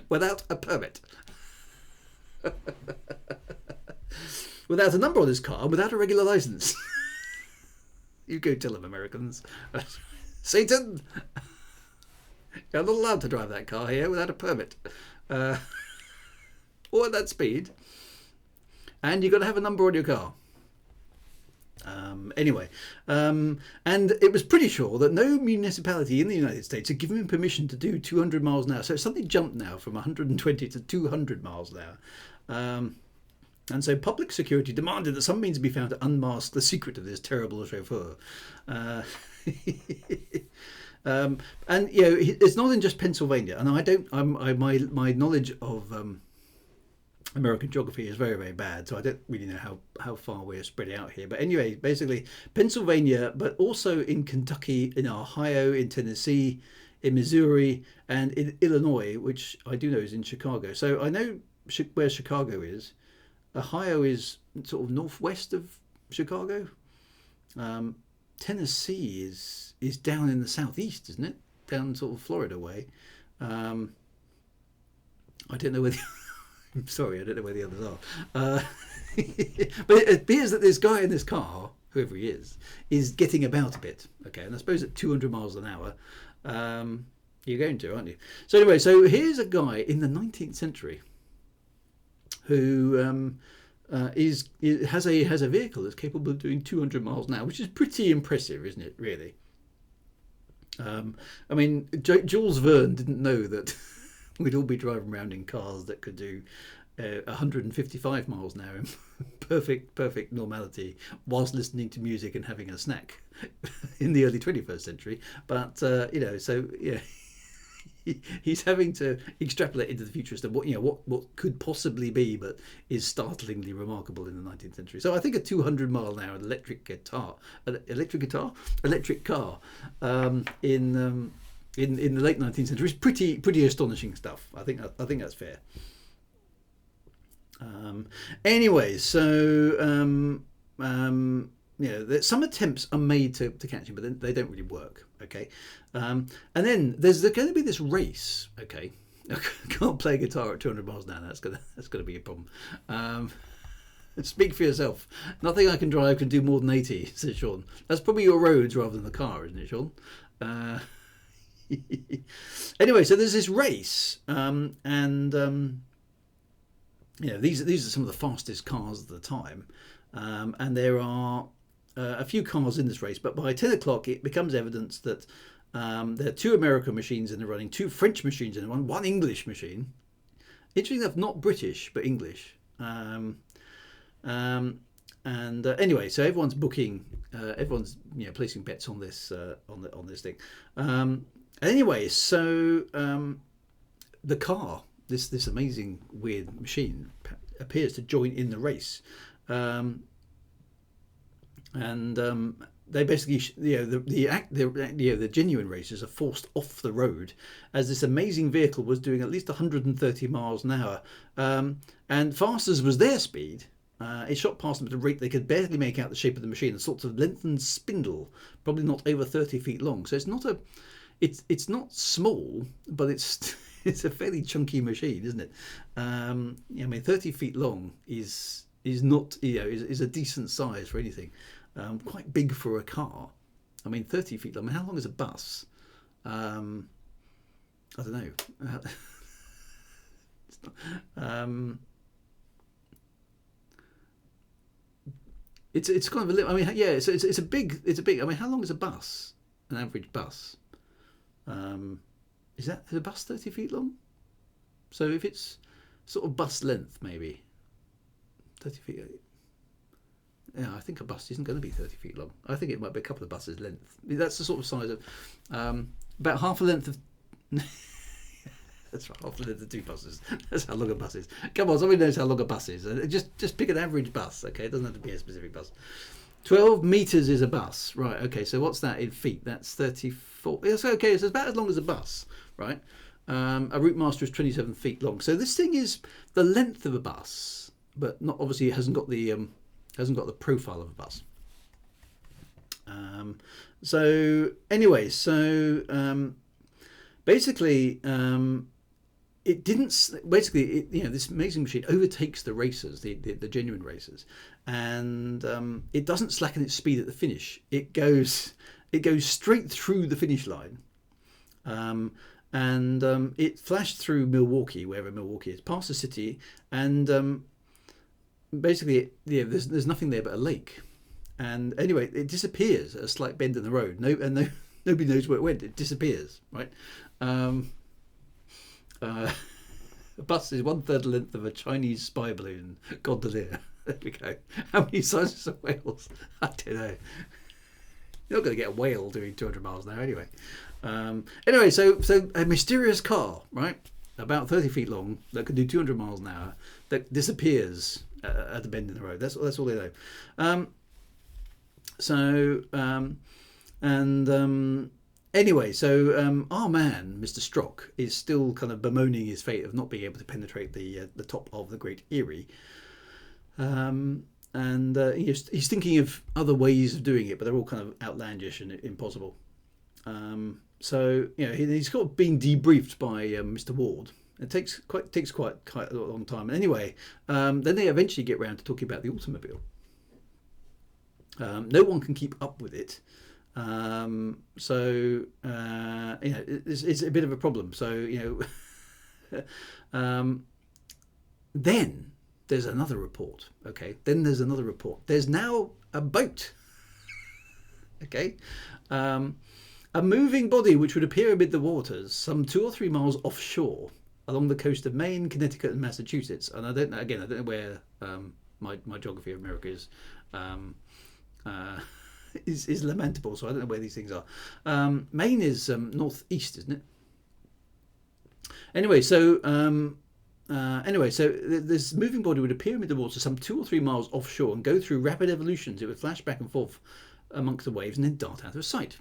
without a permit. Without a number on his car, without a regular licence. You go tell them, Americans. Satan, you're not allowed to drive that car here without a permit. Or at that speed. And you've got to have a number on your car. And it was pretty sure that no municipality in the United States had given him permission to do 200 miles an hour. So it's suddenly jumped now from 120 to 200 miles an hour. And so public security demanded that some means be found to unmask the secret of this terrible chauffeur. And it's not in just Pennsylvania. And my knowledge of American geography is very, very bad, so I don't really know how far we're spread out here. But anyway, basically Pennsylvania, but also in Kentucky, in Ohio, in Tennessee, in Missouri, and in Illinois, which I do know is in Chicago. So I know where Chicago is. Ohio is sort of northwest of Chicago. Tennessee is down in the southeast, isn't it? Down sort of Florida way. I don't know where I'm sorry, I don't know where the others are. But it appears that this guy in this car, whoever he is getting about a bit. Okay, and I suppose at 200 miles an hour, you're going to, aren't you? So anyway, so here's a guy in the 19th century who has a vehicle that's capable of doing 200 miles an hour, which is pretty impressive, isn't it? Really. I mean, Jules Verne didn't know that we'd all be driving around in cars that could do 155 miles an hour in perfect normality whilst listening to music and having a snack in the early 21st century. But so yeah, he's having to extrapolate into the futurist of what could possibly be, but is startlingly remarkable in the 19th century. So I think a 200 mile an hour electric car in the late 19th century is pretty astonishing stuff. I think that's fair. Anyway, so some attempts are made to catch him, but they don't really work. Okay, and then there's going to be this race. Okay, I can't play guitar at 200 miles an hour. That's gonna be a problem. Speak for yourself. Nothing I can drive can do more than 80, says Sean. That's probably your roads rather than the car, isn't it, Sean? Anyway, so there's this race, these are some of the fastest cars of the time, and there are a few cars in this race. But by 10 o'clock, it becomes evidence that there are 2 American machines in the running, 2 French machines in the running, 1 English machine. Interesting enough, not British but English. Anyway, so everyone's booking, everyone's placing bets on this on this thing. Anyway, so the car, this amazing weird machine, appears to join in the race, they basically, the genuine racers are forced off the road as this amazing vehicle was doing at least 130 miles an hour, and fast as was their speed, it shot past them at a rate they could barely make out the shape of the machine, a sort of lengthened spindle, probably not over 30 feet long. So it's not small, but it's it's a fairly chunky machine, isn't it? I mean, 30 feet long is not, is a decent size for anything. Quite big for a car. I mean, 30 feet long. I mean, how long is a bus? I don't know. It's kind of a little. I mean, yeah. It's a big. I mean, how long is a bus? An average bus. Is a bus 30 feet long? So if it's sort of bus length, maybe 30 feet. Yeah, I think a bus isn't going to be 30 feet long. I think it might be a couple of buses length. That's the sort of size of about half the length of. That's right, half the length of two buses. That's how long a bus is. Come on, somebody knows how long a bus is. Just pick an average bus, okay? It doesn't have to be a specific bus. 12 meters is a bus, right? Okay, so what's that in feet? That's 34. Yes, okay, so it's about as long as a bus, right? A Route Master is 27 feet long. So this thing is the length of a bus, but not obviously it hasn't got the profile of a bus. So anyway, basically. It didn't. Basically, this amazing machine overtakes the racers, the genuine racers, and it doesn't slacken its speed at the finish. It goes straight through the finish line, and it flashed through Milwaukee, wherever Milwaukee is, past the city, and basically, there's nothing there but a lake, and anyway, it disappears at a slight bend in the road. Nobody knows where it went. It disappears, right? A bus is 1/3 the length of a Chinese spy balloon gondolier. There we go. How many sizes of whales? I don't know. You're not going to get a whale doing 200 miles an hour anyway. Anyway, so a mysterious car, right, about 30 feet long, that can do 200 miles an hour, that disappears at the bend in the road. That's all they know. Anyway, so our man, Mr. Strock, is still kind of bemoaning his fate of not being able to penetrate the top of the Great Eyrie. He's thinking of other ways of doing it, but they're all kind of outlandish and impossible. He's got been debriefed by Mr. Ward. It takes quite a long time. Anyway, then they eventually get round to talking about the automobile. No one can keep up with it. It's a bit of a problem. So, then there's another report. Okay. Then there's another report. There's now a boat. Okay. A moving body which would appear amid the waters some 2 or 3 miles offshore along the coast of Maine, Connecticut and Massachusetts. And I don't know where, my geography of America is lamentable, so I don't know where these things are. Maine is northeast, isn't it? Anyway, so this moving body would appear amid the water some 2 or 3 miles offshore and go through rapid evolutions. It would flash back and forth amongst the waves and then dart out of sight.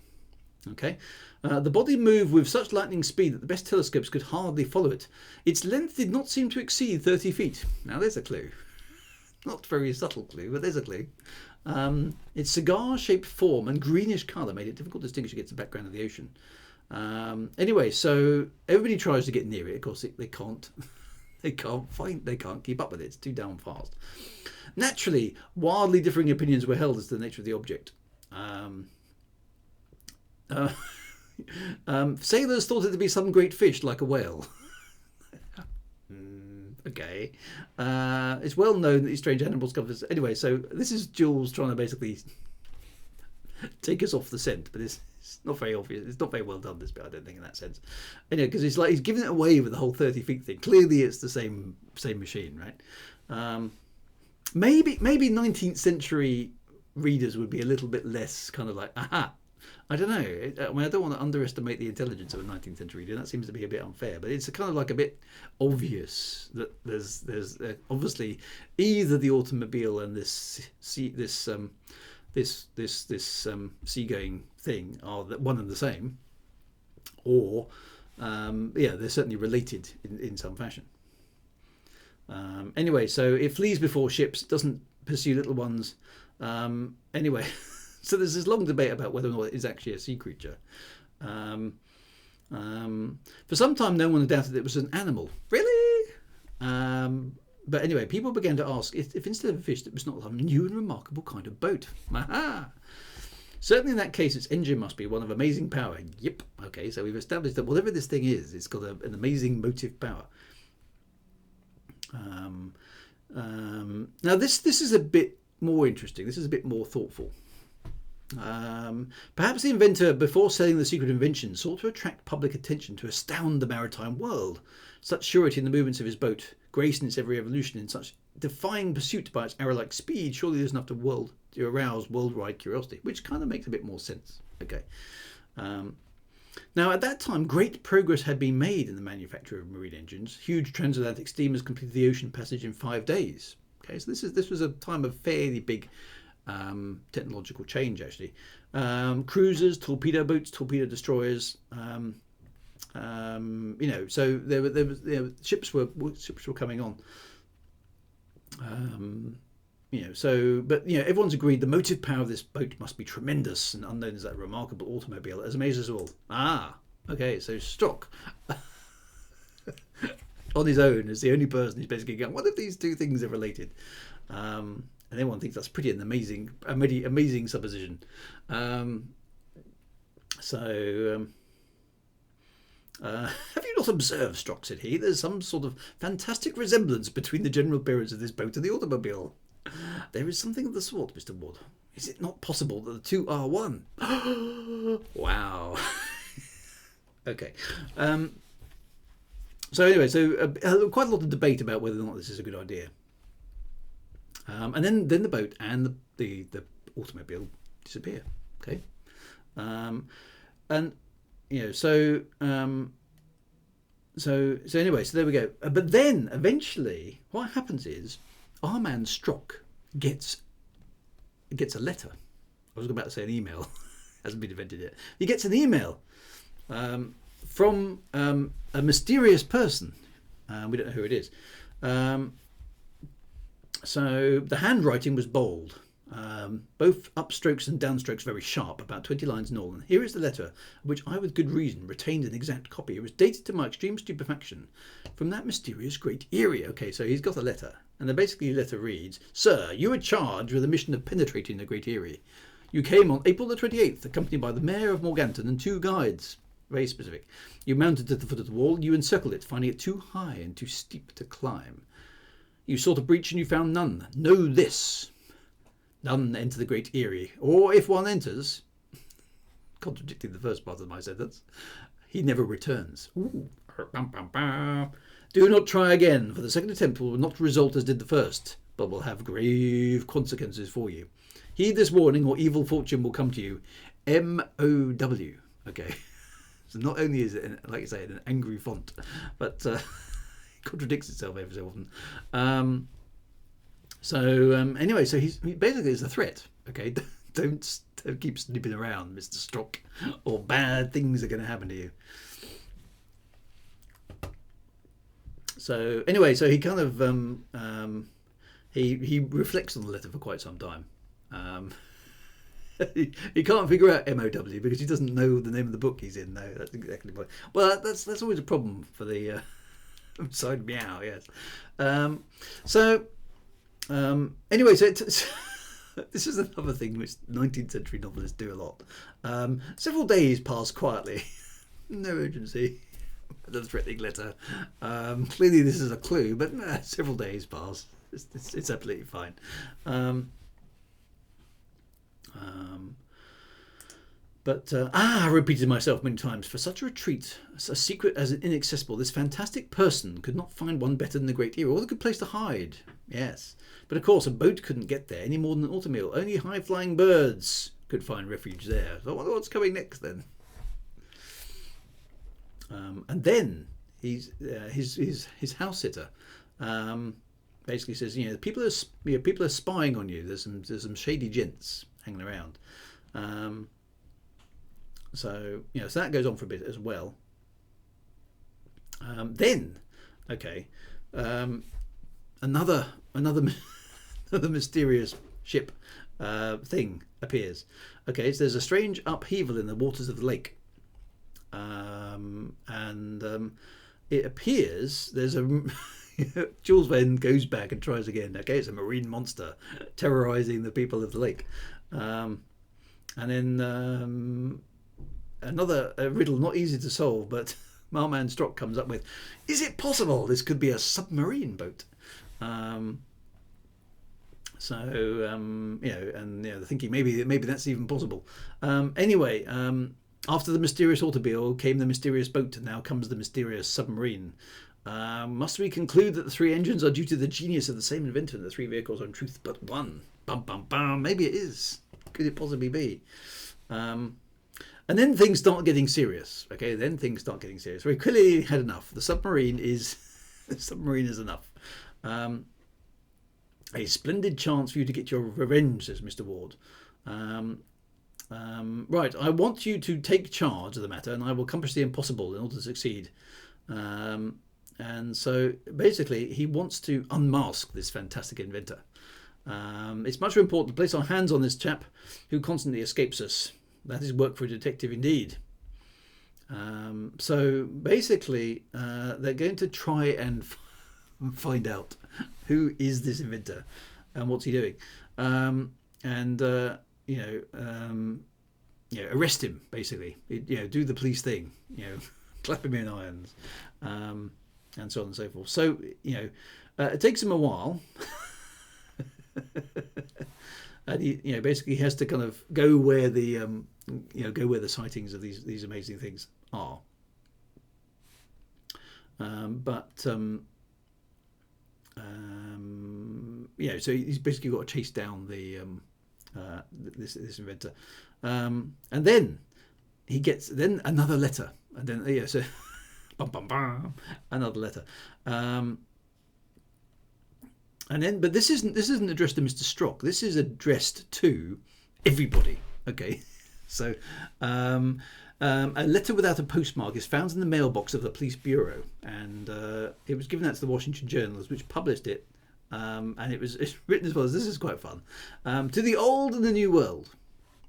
Okay, the body moved with such lightning speed that the best telescopes could hardly follow it. Its length did not seem to exceed 30 feet. Now there's a clue. Not a very subtle clue, but there's a clue. Its cigar-shaped form and greenish colour made it difficult to distinguish against the background of the ocean. Anyway, so everybody tries to get near it. Of course, they can't. They can't keep up with it. It's too damn fast. Naturally, wildly differing opinions were held as to the nature of the object. Sailors thought it to be some great fish, like a whale. Okay. It's well known that these strange animals come. Anyway, so this is Jules trying to basically take us off the scent, but it's not very obvious. It's not very well done, this bit, I don't think, in that sense. Anyway, because it's like he's giving it away with the whole 30 feet thing. Clearly, it's the same machine, right? Maybe 19th century readers would be a little bit less kind of like, aha. I don't know. I mean, I don't want to underestimate the intelligence of a 19th century reader. That seems to be a bit unfair, but it's kind of like a bit obvious that there's obviously either the automobile and this this seagoing thing are one and the same, or yeah, they're certainly related in some fashion. Anyway, so it flees before ships, doesn't pursue little ones. Anyway, so there's this long debate about whether or not it is actually a sea creature. For some time, no one doubted it was an animal. Really? But anyway, people began to ask if instead of a fish, it was not a new and remarkable kind of boat. Aha! Certainly in that case, its engine must be one of amazing power. Yep. Okay, so we've established that whatever this thing is, it's got an amazing motive power. Now this is a bit more interesting. This is a bit more thoughtful. Perhaps the inventor, before selling the secret invention, sought to attract public attention to astound the maritime world. Such surety in the movements of his boat, grace in its every evolution, in such defying pursuit by its arrow-like speed, surely there's enough to arouse worldwide curiosity, which kind of makes a bit more sense. Okay. Now, at that time, great progress had been made in the manufacture of marine engines. Huge transatlantic steamers completed the ocean passage in 5 days. Okay, so this was a time of fairly big technological change, actually. Cruisers, torpedo boats, torpedo destroyers. So there was ships were coming on. But everyone's agreed the motive power of this boat must be tremendous and unknown as that remarkable automobile that has amazed us all. Okay, so Strock on his own is the only person who's basically going, what if these two things are related? And everyone thinks that's pretty an amazing supposition. Have you not observed, Strock, said he, there's some sort of fantastic resemblance between the general appearance of this boat and the automobile. There is something of the sort, Mr. Wood. Is it not possible that the two are one? Wow. Okay. So anyway, quite a lot of debate about whether or not this is a good idea. And then the boat and the automobile disappear. Okay. So anyway, so there we go. But then eventually, what happens is our man Strock gets a letter. I was about to say an email. Hasn't been invented yet. He gets an email from a mysterious person. We don't know who it is. So the handwriting was bold. Both upstrokes and downstrokes very sharp, about 20 lines in all. And here is the letter, which I with good reason retained an exact copy. It was dated to my extreme stupefaction from that mysterious Great Eyrie. Okay, so he's got a letter. And the letter reads, Sir, you were charged with the mission of penetrating the Great Eyrie. You came on April the 28th, accompanied by the Mayor of Morganton and 2 guides. Very specific. You mounted to the foot of the wall. You encircled it, finding it too high and too steep to climb. You sought a breach and you found none. Know this. None enter the Great Eyrie, or if one enters, contradicting the first part of my sentence, he never returns. Ooh. Do not try again, for the second attempt will not result as did the first, but will have grave consequences for you. Heed this warning, or evil fortune will come to you. M.O.W. Okay. So not only is it, like I say, an angry font, but it contradicts itself every so often. Anyway, so he basically is a threat. Okay, don't keep snipping around, Mr. Strock, or bad things are going to happen to you. So anyway, so he kind of he reflects on the letter for quite some time. He can't figure out MOW because he doesn't know the name of the book he's in. No, that's exactly what. Well, that's always a problem for the side meow. Yes. Anyway, so this is another thing which 19th century novelists do a lot. Several days pass quietly. No urgency. The threatening letter. Clearly this is a clue, but several days pass. It's absolutely fine. I repeated myself many times, for such a retreat, a secret as inaccessible, this fantastic person could not find one better than the Great Eyrie, or a good place to hide. Yes. But of course, a boat couldn't get there any more than an automobile. Only high-flying birds could find refuge there. So I wonder what's coming next then. And then his house sitter basically says, people are spying on you. There's some shady gents hanging around. So so that goes on for a bit as well. Then, okay, another another mysterious ship thing appears. Okay, so there's a strange upheaval in the waters of the lake, and it appears there's a Jules Verne goes back and tries again. Okay, it's a marine monster terrorizing the people of the lake, and then another riddle not easy to solve, but Marman Strock comes up with: is it possible this could be a submarine boat? They're thinking maybe that's even possible. Anyway, after the mysterious automobile came the mysterious boat, and now comes the mysterious submarine. Must we conclude that the three engines are due to the genius of the same inventor, and the three vehicles are in truth but one? Bum bum bum. Maybe it is. Could it possibly be? And then things start getting serious. Okay, then things start getting serious. We clearly had enough. The submarine is enough. A splendid chance for you to get your revenge, says Mr. Ward. Right, I want you to take charge of the matter, and I will accomplish the impossible in order to succeed. And so basically he wants to unmask this fantastic inventor. It's much more important to place our hands on this chap who constantly escapes us. That is work for a detective indeed. So basically they're going to try and find out who is this inventor and what's he doing, arrest him basically. Do the police thing, clap him in irons, and so on and so forth. So it takes him a while. And he basically has to kind of go where the sightings of these amazing things are. So he's basically got to chase down the this inventor, and then he gets another letter, and then so bum, bum, bum, another letter, and then but this isn't addressed to Mr. Strock. This is addressed to everybody. Okay, so a letter without a postmark is found in the mailbox of the police bureau, and it was given out to the Washington Journals, which published it. And it's written as follows. This is quite fun. To the old and the new world,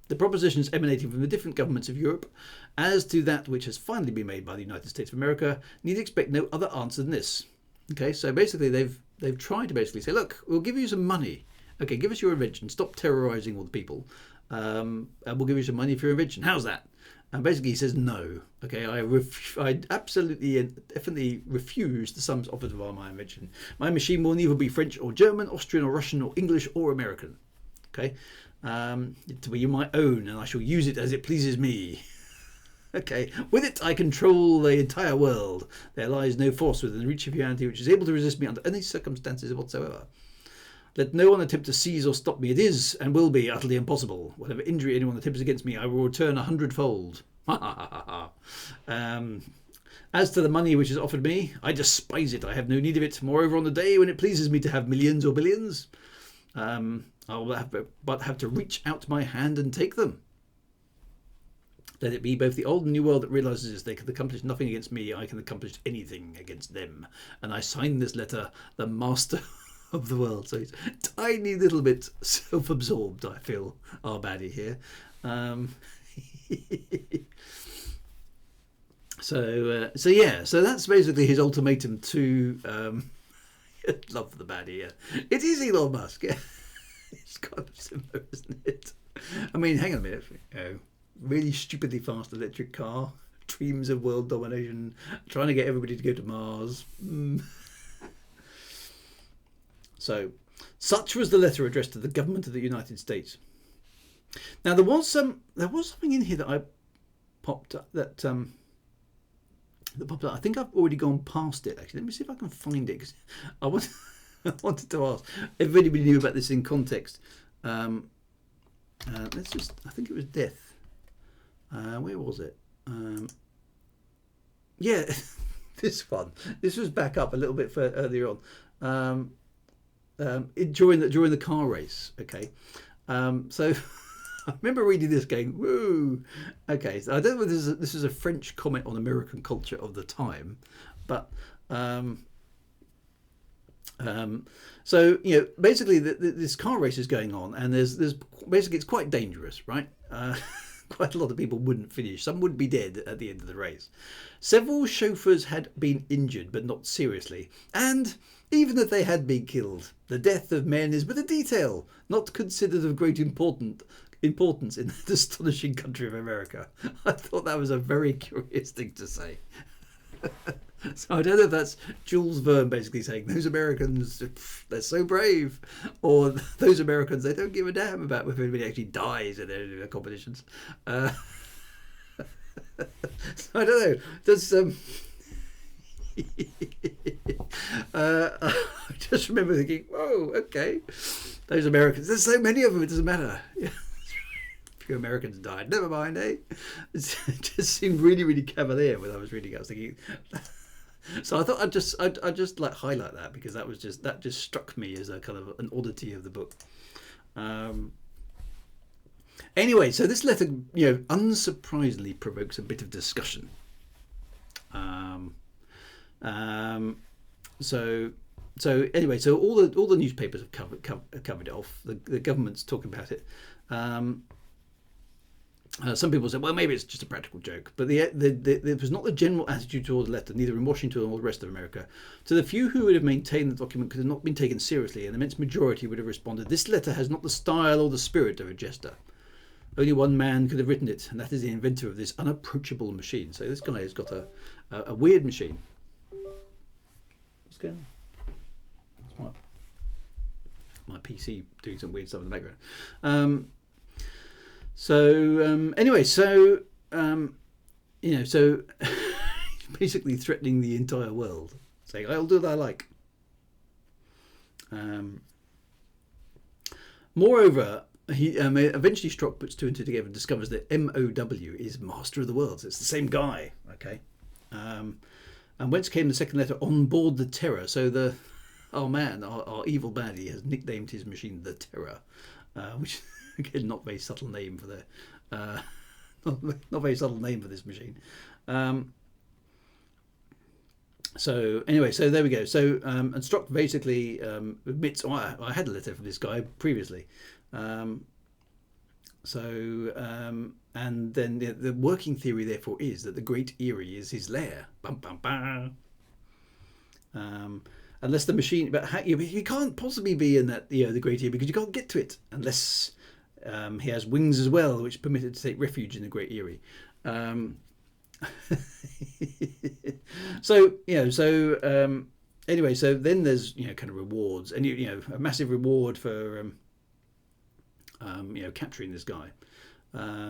the propositions emanating from the different governments of Europe as to that which has finally been made by the United States of America need expect no other answer than this. Okay, so basically they've tried to basically say, look, we'll give you some money. Okay, give us your invention. Stop terrorizing all the people. And we'll give you some money for your invention. How's that? And basically he says no. Okay, I absolutely and definitely refuse the sums offered by my invention. My machine will neither be French or German, Austrian or Russian or English or American. Okay, to be my own, and I shall use it as it pleases me. Okay, with it I control the entire world. There lies no force within the reach of humanity which is able to resist me under any circumstances whatsoever. Let no one attempt to seize or stop me. It is and will be utterly impossible. Whatever injury anyone attempts against me, I will return 100-fold. As to the money which is offered me, I despise it. I have no need of it. Moreover, on the day when it pleases me to have millions or billions, I will have to reach out my hand and take them. Let it be both the old and new world that realizes they can accomplish nothing against me. I can accomplish anything against them. And I sign this letter, the master of the world. So he's a tiny little bit self-absorbed, I feel, our baddie here. So that's basically his ultimatum to love the baddie. Yeah. It is Elon Musk. Yeah. It's kind of similar, isn't it? I mean, hang on a minute. Really stupidly fast electric car, dreams of world domination, trying to get everybody to go to Mars. So, such was the letter addressed to the government of the United States. Now there was something in here that I popped up that popped up. I think I've already gone past it. Actually, let me see if I can find it, because I wanted to ask if anybody knew about this in context. Let's just. I think it was death. Where was it? Yeah, this one. This was back up a little bit earlier on. During the car race. Okay, so I remember reading this going, woo. Okay, so I don't know whether this is a French comment on American culture of the time, but so basically this car race is going on, and there's basically it's quite dangerous, right? Quite a lot of people wouldn't finish. Some would be dead at the end of the race. Several chauffeurs had been injured, but not seriously. And even if they had been killed, the death of men is but a detail, not considered of great importance in the astonishing country of America. I thought that was a very curious thing to say. So I don't know if that's Jules Verne basically saying those Americans, they're so brave, or those Americans, they don't give a damn about if anybody actually dies in their competitions. So I don't know. Does I just remember thinking, whoa, okay, those Americans, there's so many of them, it doesn't matter. A few Americans died, never mind, eh? It just seemed really, really cavalier when I was reading it. I was thinking. So I thought I'd just like highlight that, because that just struck me as a kind of an oddity of the book. Anyway, so this letter, unsurprisingly provokes a bit of discussion. So anyway, so all the newspapers have covered it off. The government's talking about it. Some people say, well, maybe it's just a practical joke, but it was not the general attitude towards the letter, neither in Washington or the rest of America. To the few who would have maintained the document could have not been taken seriously, an immense majority would have responded, this letter has not the style or the spirit of a jester. Only one man could have written it, and that is the inventor of this unapproachable machine. So this guy has got a weird machine. What's going on? It's my PC doing some weird stuff in the background. Anyway, so basically threatening the entire world, saying, I'll do what I like. Moreover, he eventually Strock puts two and two together and discovers that MOW is Master of the World. So it's the same guy, okay? And whence came the second letter, on board the Terror. So our evil baddie has nicknamed his machine the Terror, which again, not very subtle name for the not very subtle name for this machine. So anyway, so there we go. So and Strock basically admits, I had a letter from this guy previously. And then the working theory therefore is that the Great Eyrie is his lair. Bum, bum, bum. Unless the machine, but he can't possibly be in that the Great Eyrie, because you can't get to it unless he has wings as well, which permit it to take refuge in the Great Eyrie. Anyway, so then there's kind of rewards, and a massive reward for capturing this guy, but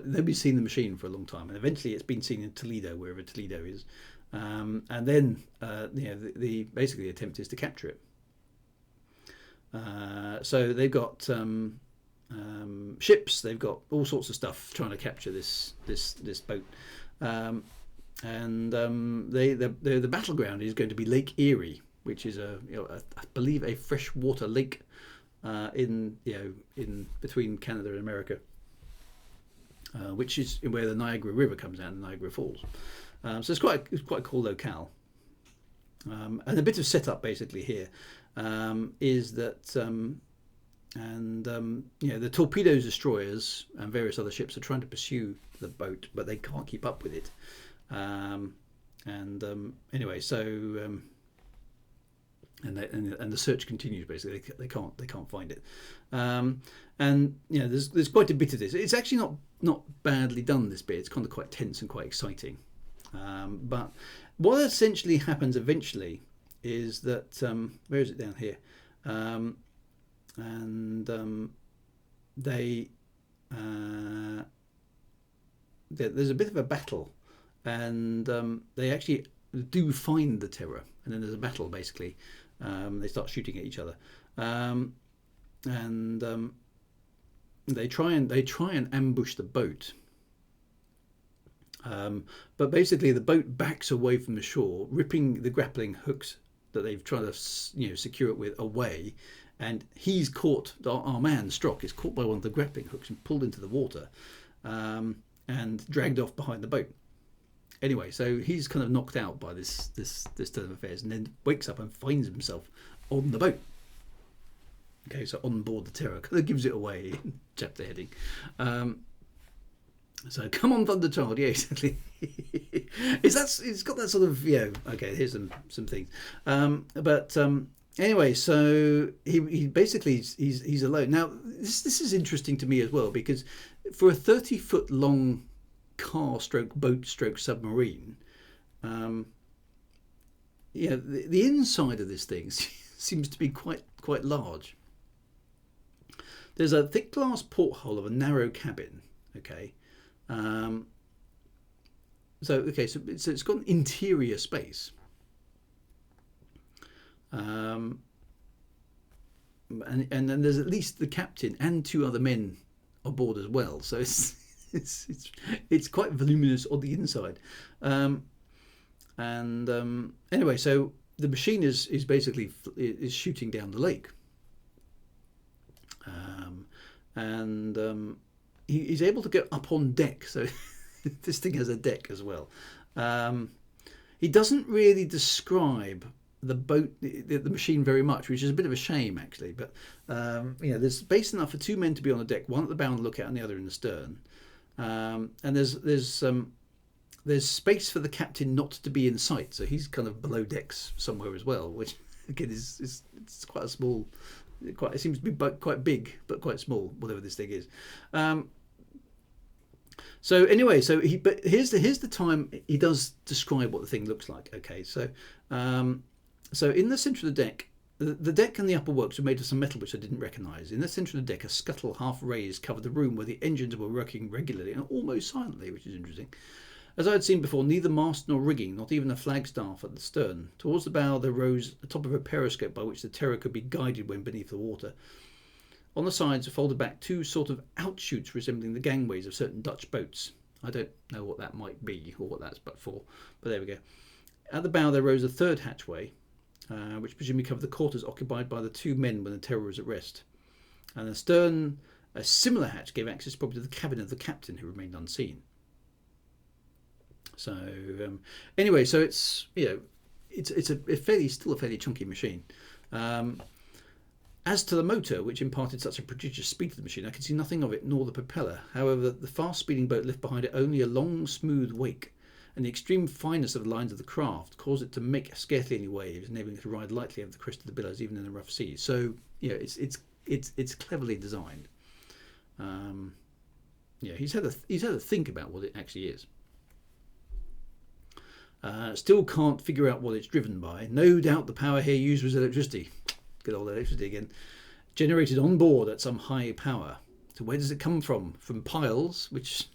nobody's seen the machine for a long time, and eventually it's been seen in Toledo, wherever Toledo is. And then the basically attempt is to capture it. So they've got ships, they've got all sorts of stuff trying to capture this boat, and the battleground is going to be Lake Erie, which is I believe a freshwater lake in between Canada and America, which is where the Niagara River comes down, the Niagara Falls. So it's quite a cool locale. And a bit of setup basically here is that the torpedo destroyers and various other ships are trying to pursue the boat, but they can't keep up with it. Anyway, so and the search continues. Basically, they can't find it. There's quite a bit of this. It's actually not badly done, this bit. It's kind of quite tense and quite exciting. But what essentially happens eventually is that where is it down here? There's a bit of a battle, and they actually do find the Terror, and then there's a battle basically. They start shooting at each other, they try and ambush the boat. But basically the boat backs away from the shore, ripping the grappling hooks that they've tried to secure it with away, and he's caught. Our man Strock is caught by one of the grappling hooks and pulled into the water, and dragged off behind the boat. Anyway, so he's kind of knocked out by this turn of affairs, and then wakes up and finds himself on the boat. Okay, so on board the Terror, kind of gives it away in chapter heading. So come on, Thunderchild, yeah, exactly. It's got that sort of Okay, here's some things, but anyway, so he basically he's alone now. This is interesting to me as well, because for a 30-foot long car stroke boat stroke submarine, the inside of this thing seems to be quite large. There's a thick glass porthole of a narrow cabin. Okay. So it's got an interior space, and then there's at least the captain and 2 other men aboard as well. So it's quite voluminous on the inside, anyway, so the machine is basically shooting down the lake, he's able to get up on deck. So this thing has a deck as well. He doesn't really describe the boat, the machine, very much, which is a bit of a shame actually. But there's space enough for 2 men to be on the deck, one at the bow and the lookout, and the other in the stern. And there's space for the captain not to be in sight, so he's kind of below decks somewhere as well, which again is quite a small. It seems to be quite big, but quite small, whatever this thing is. So anyway, but here's the time he does describe what the thing looks like. Okay, so in the centre of the deck, the deck and the upper works were made of some metal which I didn't recognise. In the centre of the deck, a scuttle half raised covered the room where the engines were working regularly and almost silently, which is interesting. As I had seen before, neither mast nor rigging, not even a flagstaff at the stern. Towards the bow there rose the top of a periscope by which the Terror could be guided when beneath the water. On the sides are folded back 2 sort of outshoots resembling the gangways of certain Dutch boats. I don't know what that might be or what that's for, but there we go. At the bow there rose a 3rd hatchway, which presumably covered the quarters occupied by the 2 men when the Terror was at rest. And astern, a similar hatch gave access probably to the cabin of the captain, who remained unseen. So anyway, so it's still a fairly chunky machine. As to the motor, which imparted such a prodigious speed to the machine, I could see nothing of it nor the propeller. However, the fast-speeding boat left behind it only a long, smooth wake, and the extreme fineness of the lines of the craft caused it to make scarcely any waves, enabling it to ride lightly over the crest of the billows, even in the rough seas. So it's cleverly designed. He's had to think about what it actually is. Still can't figure out what it's driven by. No doubt the power here used was electricity. Good old electricity again. Generated on board at some high power. So where does it come from? From piles, which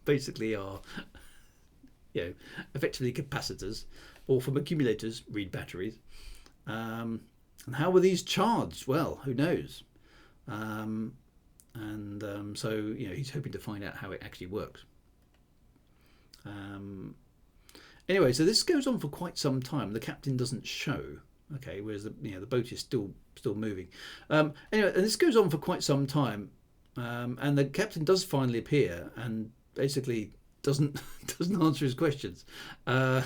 basically are, effectively capacitors, or from accumulators, read batteries. And how were these charged? Well, who knows? So he's hoping to find out how it actually works. Anyway, so this goes on for quite some time. The captain doesn't show. Okay, whereas the boat is still moving. Anyway, and this goes on for quite some time, and the captain does finally appear and basically doesn't answer his questions. And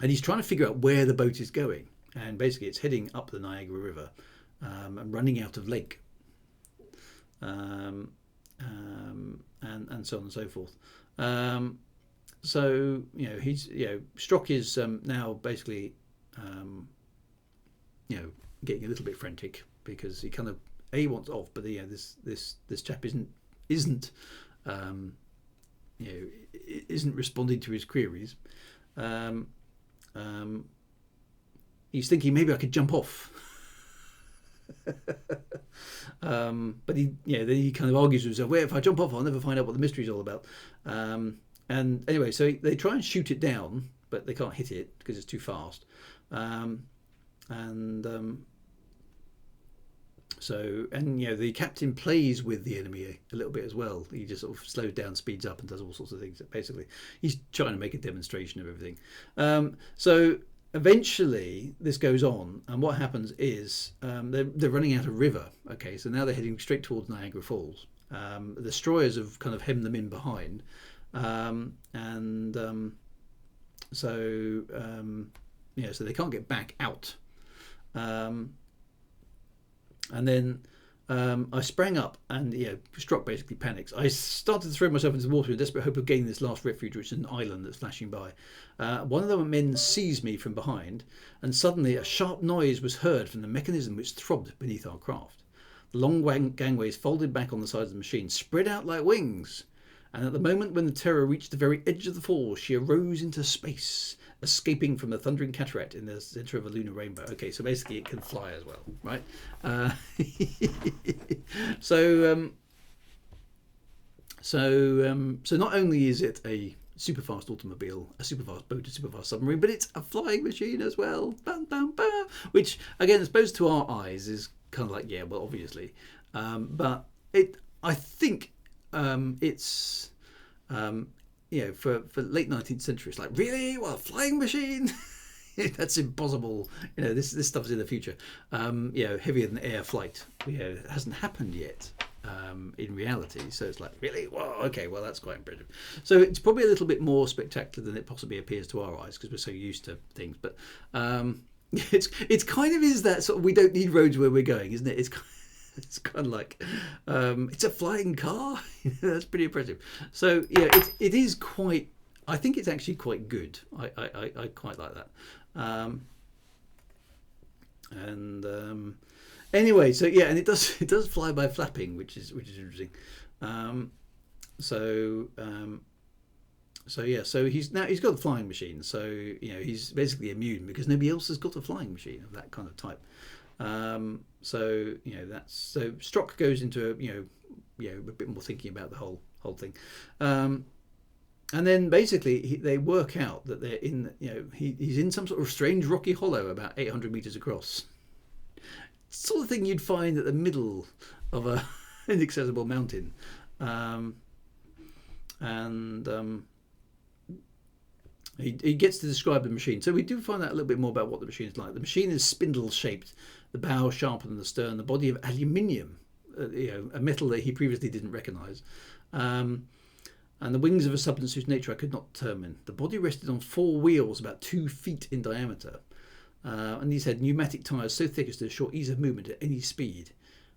he's trying to figure out where the boat is going, and basically it's heading up the Niagara River and running out of lake. And so on and so forth. So he's Strock is now basically getting a little bit frantic, because he kind of wants off, but this chap isn't responding to his queries. He's thinking maybe I could jump off. But then he kind of argues with himself, well, if I jump off I'll never find out what the mystery is all about. And anyway, so they try and shoot it down, but they can't hit it because it's too fast. So, and the captain plays with the enemy a little bit as well. He just sort of slows down, speeds up, and does all sorts of things. Basically, he's trying to make a demonstration of everything. So eventually, this goes on, and what happens is they're running out of river. Okay, so now they're heading straight towards Niagara Falls. The destroyers have kind of hemmed them in behind, so they can't get back out. And then I sprang up and Strock basically panics. I started to throw myself into the water in desperate hope of gaining this last refuge, which is an island that's flashing by. One of the men seized me from behind, and suddenly a sharp noise was heard from the mechanism which throbbed beneath our craft. The long gangways folded back on the sides of the machine, spread out like wings, and at the moment when the Terror reached the very edge of the falls, she arose into space, escaping from the thundering cataract in the centre of a lunar rainbow. Okay, so basically it can fly as well, right? So not only is it a super fast automobile, a super fast boat, a super fast submarine, but it's a flying machine as well. Bam, bam, bam. Which, again, as opposed to our eyes, is kind of like, yeah, well, obviously. But I think it's for late 19th century, it's like, really? What, a flying machine? That's impossible. This stuff's in the future. Heavier than air flight. It hasn't happened yet in reality. So it's like, really? Well, okay, well, that's quite impressive. So it's probably a little bit more spectacular than it possibly appears to our eyes because we're so used to things. But it's kind of is that sort of, we don't need roads where we're going, isn't it? It's kind of like it's a flying car. That's pretty impressive. So yeah, it is quite. I think it's actually quite good. I quite like that. Anyway, so yeah, and it does fly by flapping, which is interesting. So he's got a flying machine. So he's basically immune because nobody else has got a flying machine of that kind of type. So Strock goes into a bit more thinking about the whole thing, and then basically they work out that they're in he's in some sort of strange rocky hollow about 800 meters across, sort of thing you'd find at the middle of a inaccessible mountain, He gets to describe the machine. So we do find out a little bit more about what the machine is like. The machine is spindle-shaped, the bow sharper than the stern, the body of aluminium, a metal that he previously didn't recognise, and the wings of a substance whose nature I could not determine. The body rested on 4 wheels about 2 feet in diameter, and these had pneumatic tyres so thick as to ensure ease of movement at any speed.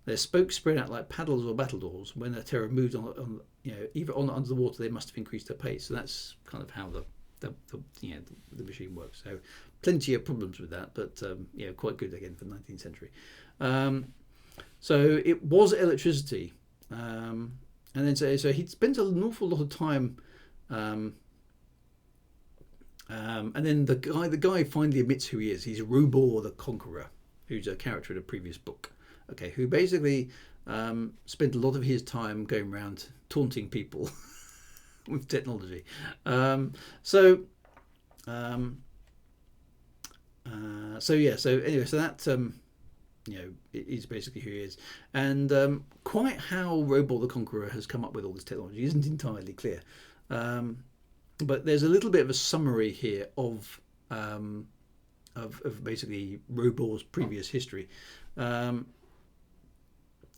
Their spokes spread out like paddles or battledores. When the Terror moved on either on or under the water, they must have increased their pace. So that's kind of how the machine works. So plenty of problems with that, but quite good again for the 19th century. So it was electricity, and then so he'd spent an awful lot of time, and then the guy finally admits who he is. He's Robor the Conqueror, who's a character in a previous book. Okay, who basically spent a lot of his time going around taunting people with technology. So that is basically who he is, and quite how Robor the Conqueror has come up with all this technology isn't entirely clear, but there's a little bit of a summary here of basically Robor's previous history.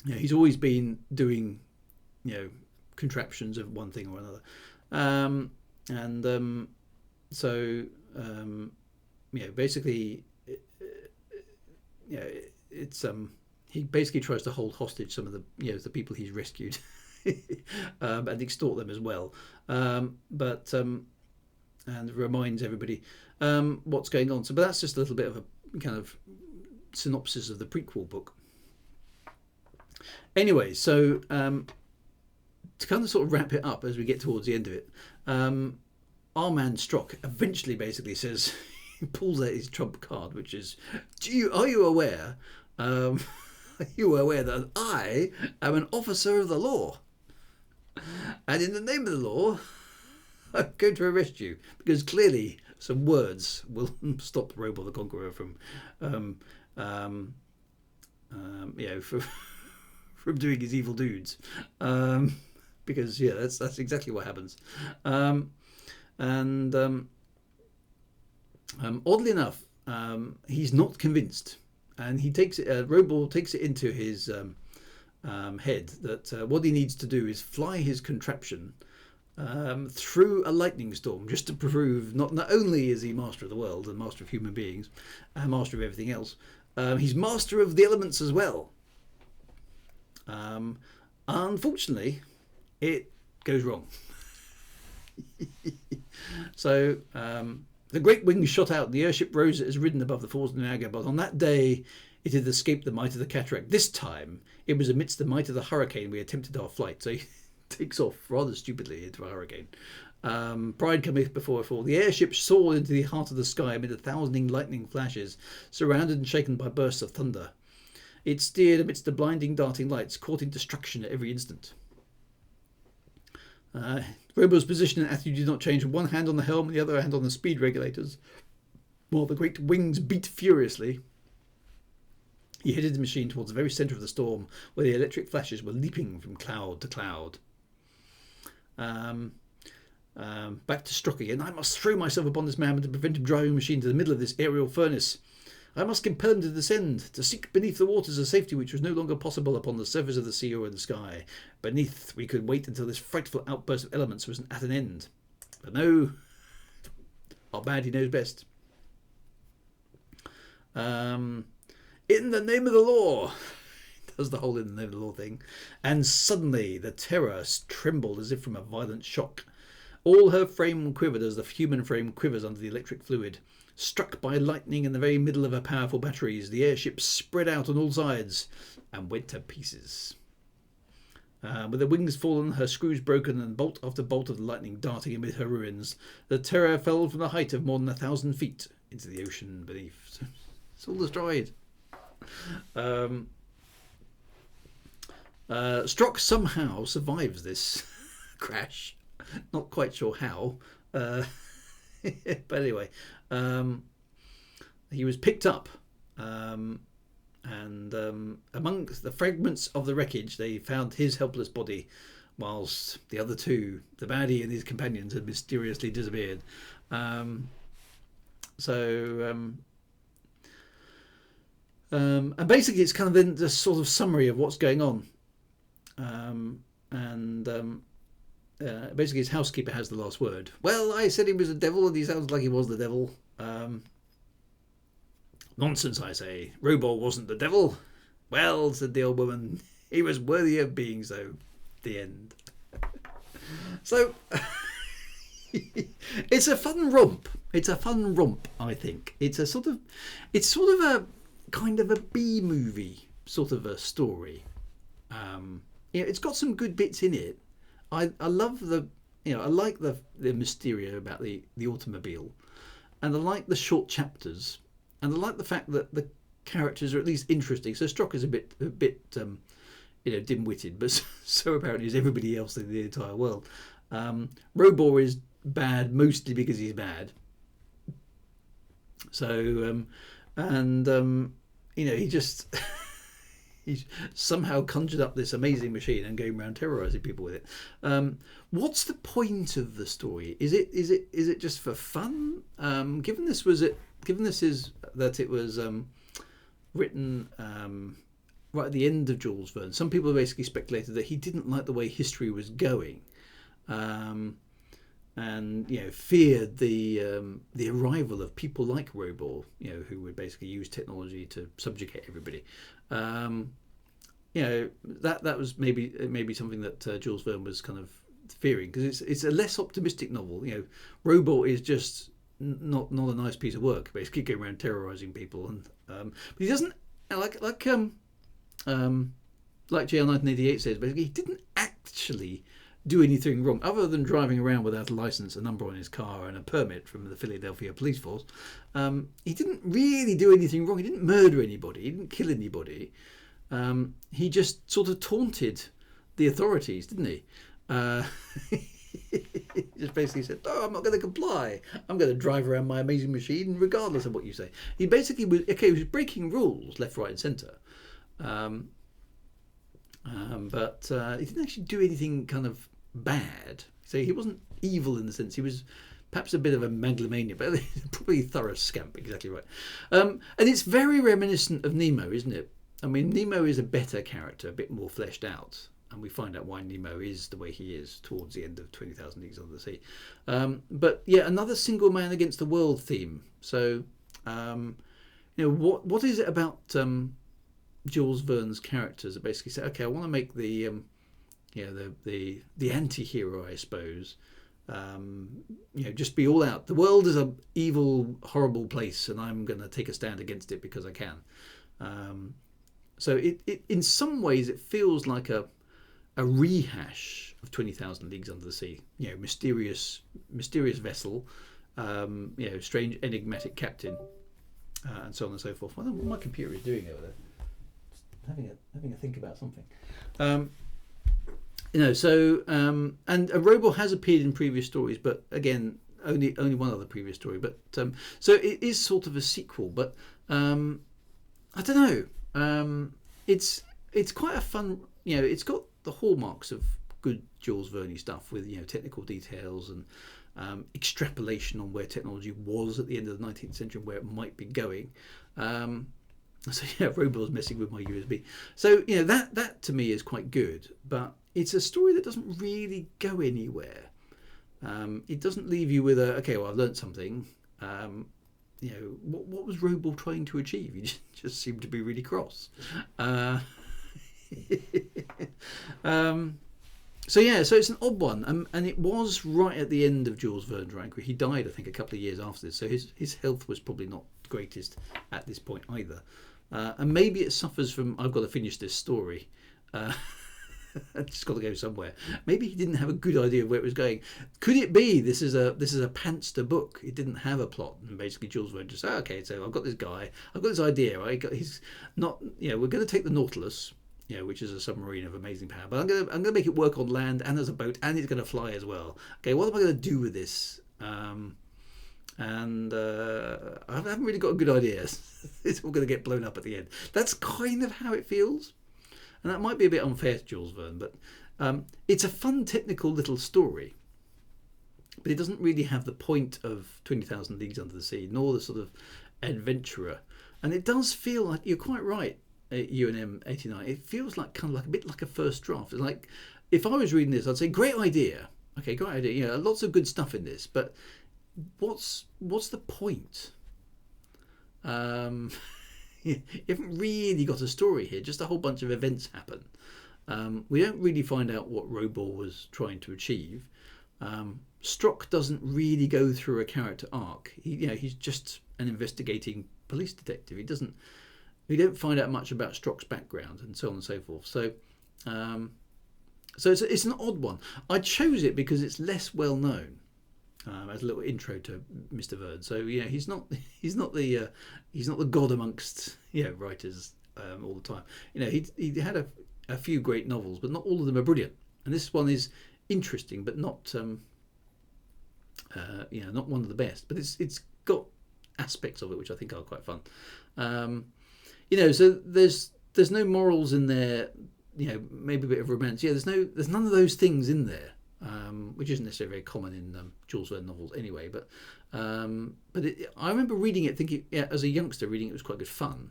He's always been doing contraptions of one thing or another, basically it's he basically tries to hold hostage some of the the people he's rescued and extort them as well, and reminds everybody what's going on. But that's just a little bit of a kind of synopsis of the prequel book. Anyway, so to kind of sort of wrap it up as we get towards the end of it, our man Strock eventually basically says, he pulls out his trump card, which is, are you aware that I am an officer of the law, and in the name of the law I'm going to arrest you, because clearly some words will stop Robor the Conqueror from from doing his evil dudes, because that's exactly what happens. And oddly enough, he's not convinced, and he takes it. Robor takes it into his head that what he needs to do is fly his contraption through a lightning storm, just to prove not only is he master of the world and master of human beings and master of everything else, he's master of the elements as well. Unfortunately, it goes wrong. So the great wings shot out. The airship rose as ridden above the falls of Niagara, but on that day it had escaped the might of the cataract. This time it was amidst the might of the hurricane we attempted our flight. So he takes off rather stupidly into a hurricane. Pride cometh before a fall. The airship soared into the heart of the sky amid 1,000 lightning flashes, surrounded and shaken by bursts of thunder. It steered amidst the blinding, darting lights, courting destruction at every instant. Robor's position and attitude did not change, with one hand on the helm and the other hand on the speed regulators, while the great wings beat furiously. He headed the machine towards the very centre of the storm, where the electric flashes were leaping from cloud to cloud. Back to Strock again. I must throw myself upon this man to prevent him driving the machine to the middle of this aerial furnace. I must compel him to descend, to seek beneath the waters a safety which was no longer possible upon the surface of the sea or in the sky. Beneath, we could wait until this frightful outburst of elements was at an end. But no, our baddie knows best. In the name of the law, does the whole in the name of the law thing. And suddenly the Terror trembled as if from a violent shock. All her frame quivered as the human frame quivers under the electric fluid. Struck by lightning in the very middle of her powerful batteries, the airship spread out on all sides and went to pieces. With her wings fallen, her screws broken, and bolt after bolt of the lightning darting amid her ruins, the Terror fell from the height of more than 1,000 feet into the ocean beneath. It's all destroyed. Strock somehow survives this crash. Not quite sure how. But anyway, he was picked up, and among the fragments of the wreckage they found his helpless body, whilst the other two, the baddie and his companions, had mysteriously disappeared. And basically it's kind of then the sort of summary of what's going on. Basically his housekeeper has the last word. Well, I said he was a devil and he sounds like he was the devil. Nonsense, I say. Robor wasn't the devil. Well, said the old woman, he was worthy of being so. The end. So it's a fun romp. It's a fun romp, I think. It's sort of a kind of a B movie sort of a story. It's got some good bits in it. I love I like the mysterio about the automobile, and I like the short chapters, and I like the fact that the characters are at least interesting. So Strock is a bit dim-witted, but so apparently is everybody else in the entire world. Robor is bad mostly because he's bad. So he just he's somehow conjured up this amazing machine and going around terrorizing people with it. What's the point of the story? Is it just for fun? Given this is that it was written right at the end of Jules Verne, some people basically speculated that he didn't like the way history was going, and feared the arrival of people like Robor, who would basically use technology to subjugate everybody. That was maybe something that Jules Verne was kind of fearing, because it's a less optimistic novel. Robor is just not a nice piece of work, basically going around terrorizing people, and but he doesn't like JL 1988 says, basically he didn't actually do anything wrong other than driving around without a license, a number on his car, and a permit from the Philadelphia police force. He didn't really do anything wrong. He didn't murder anybody. He didn't kill anybody. He just sort of taunted the authorities, didn't he? He just basically said, "Oh, I'm not going to comply. I'm going to drive around my amazing machine regardless of what you say." He basically was breaking rules left, right, and centre. But he didn't actually do anything kind of bad. So he wasn't evil in the sense. He was perhaps a bit of a megalomaniac, but probably a thorough scamp. Exactly right. And it's very reminiscent of Nemo, isn't it? I mean, Nemo is a better character, a bit more fleshed out. And we find out why Nemo is the way he is towards the end of 20,000 Leagues Under the Sea. But yeah, another single man against the world theme. So, what is it about Jules Verne's characters that basically say, okay, I want to make the anti-hero, I suppose. Just be all out. The world is a evil, horrible place, and I'm going to take a stand against it because I can. So it in some ways it feels like a rehash of 20,000 Leagues Under the Sea. Mysterious vessel, strange enigmatic captain, and so on and so forth. I don't know what my computer is doing over there. Just having a think about something. And Robo has appeared in previous stories, but again, only one other previous story. But so it is sort of a sequel, but I don't know. It's quite a fun. It's got the hallmarks of good Jules Verne stuff with technical details and extrapolation on where technology was at the end of the 19th century and where it might be going. So Robo's messing with my USB. So that to me is quite good, but it's a story that doesn't really go anywhere. It doesn't leave you with I've learnt something. What was Robo trying to achieve? He just seemed to be really cross. So it's an odd one, and it was right at the end of Jules Verne's reign. He died, I think, a couple of years after this, so his health was probably not the greatest at this point either. And maybe it suffers from I've got to finish this story. I've just got to go somewhere. Maybe he didn't have a good idea of where it was going. Could it be this is a pantster book? It didn't have a plot, and basically Jules Verne just said, okay, so I've got this guy, I've got this idea. Right? He's not, we're going to take the Nautilus, which is a submarine of amazing power, but I'm going to make it work on land and as a boat, and it's going to fly as well. Okay, what am I going to do with this? I haven't really got a good idea. It's all going to get blown up at the end. That's kind of how it feels. And that might be a bit unfair to Jules Verne, but it's a fun technical little story. But it doesn't really have the point of 20,000 Leagues Under the Sea, nor the sort of adventurer. And it does feel like, you're quite right, UNM 89, it feels like kind of like a bit like a first draft. It's like, if I was reading this, I'd say, great idea. Okay, great idea. Lots of good stuff in this, but what's the point? You haven't really got a story here, just a whole bunch of events happen. We don't really find out what Robo was trying to achieve. Strock doesn't really go through a character arc. He's just an investigating police detective. We don't find out much about Strock's background and so on and so forth. So it's an odd one. I chose it because it's less well known. As a little intro to Mr. Verne. So he's not the god amongst writers all the time. He had a few great novels, but not all of them are brilliant. And this one is interesting, but not not one of the best. But it's got aspects of it which I think are quite fun. So there's no morals in there. Maybe a bit of romance. There's none of those things in there. Which isn't necessarily very common in Jules Verne novels anyway, but I remember reading it, thinking, as a youngster, reading it was quite good fun.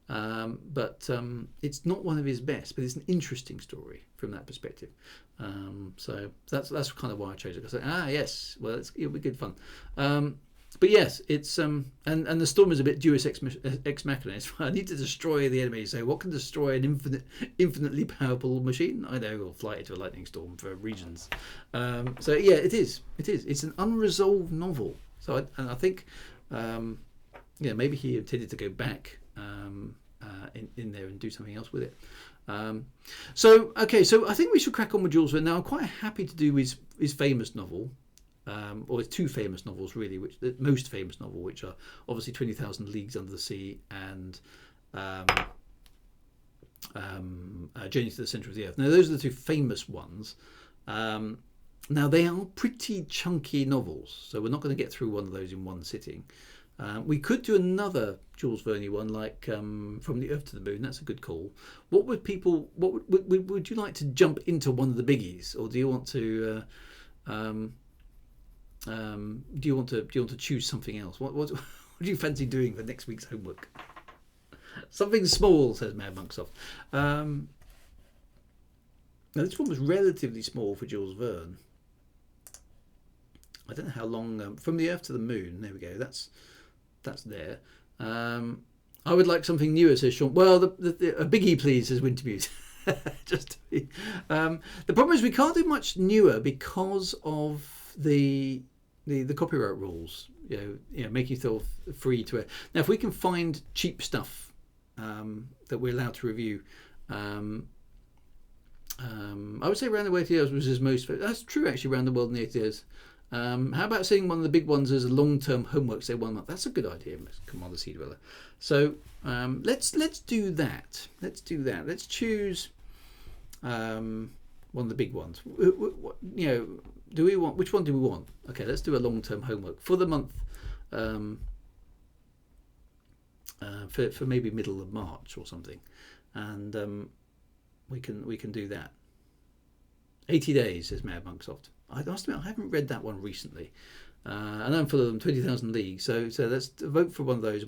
But it's not one of his best, but it's an interesting story from that perspective. So that's kind of why I chose it. I said, yes, well, it'll be good fun. But yes, it's and the storm is a bit Deus ex machina. I need to destroy the enemy. So what can destroy an infinitely powerful machine? I know, we'll fly it to a lightning storm for regions. So yeah, it is. It's an unresolved novel. So I think maybe he intended to go back in there and do something else with it. So I think we should crack on with Jules Verne. Now I'm quite happy to do his famous novel. Or his two famous novels, really, which the most famous novel, which are obviously 20,000 Leagues Under the Sea and Journey to the Centre of the Earth. Now, those are the two famous ones. Now, they are pretty chunky novels, so we're not going to get through one of those in one sitting. We could do another Jules Verne one, like From the Earth to the Moon. That's a good call. What would people? What would you like to jump into one of the biggies, or do you want to? Do you want to choose something else? What do you fancy doing for next week's homework? Something small, says Mad Monksoft. Now this one was relatively small for Jules Verne. I don't know how long. From the Earth to the Moon. There we go. That's there. I would like something newer, says Sean. Well, a biggie, please, says Wintermute. Just the problem is we can't do much newer because of the copyright rules. You know, making yourself free to it. Now, if we can find cheap stuff that we're allowed to review, I would say Around the World in 80 Years was his most. That's true, actually. Around the World in 80 Years. How about seeing one of the big ones as a long-term homework, say 1 month? That's a good idea, Commander Sea Dweller. So let's do that. Let's do that. Let's choose one of the big ones. You know, do we want? Which one do we want? Okay, let's do a long-term homework for the month. For maybe middle of March or something, and we can do that. 80 days, says Mad Monksoft. I must admit, I haven't read that one recently. I know I'm full of them, 20,000 Leagues. So let's vote for one of those.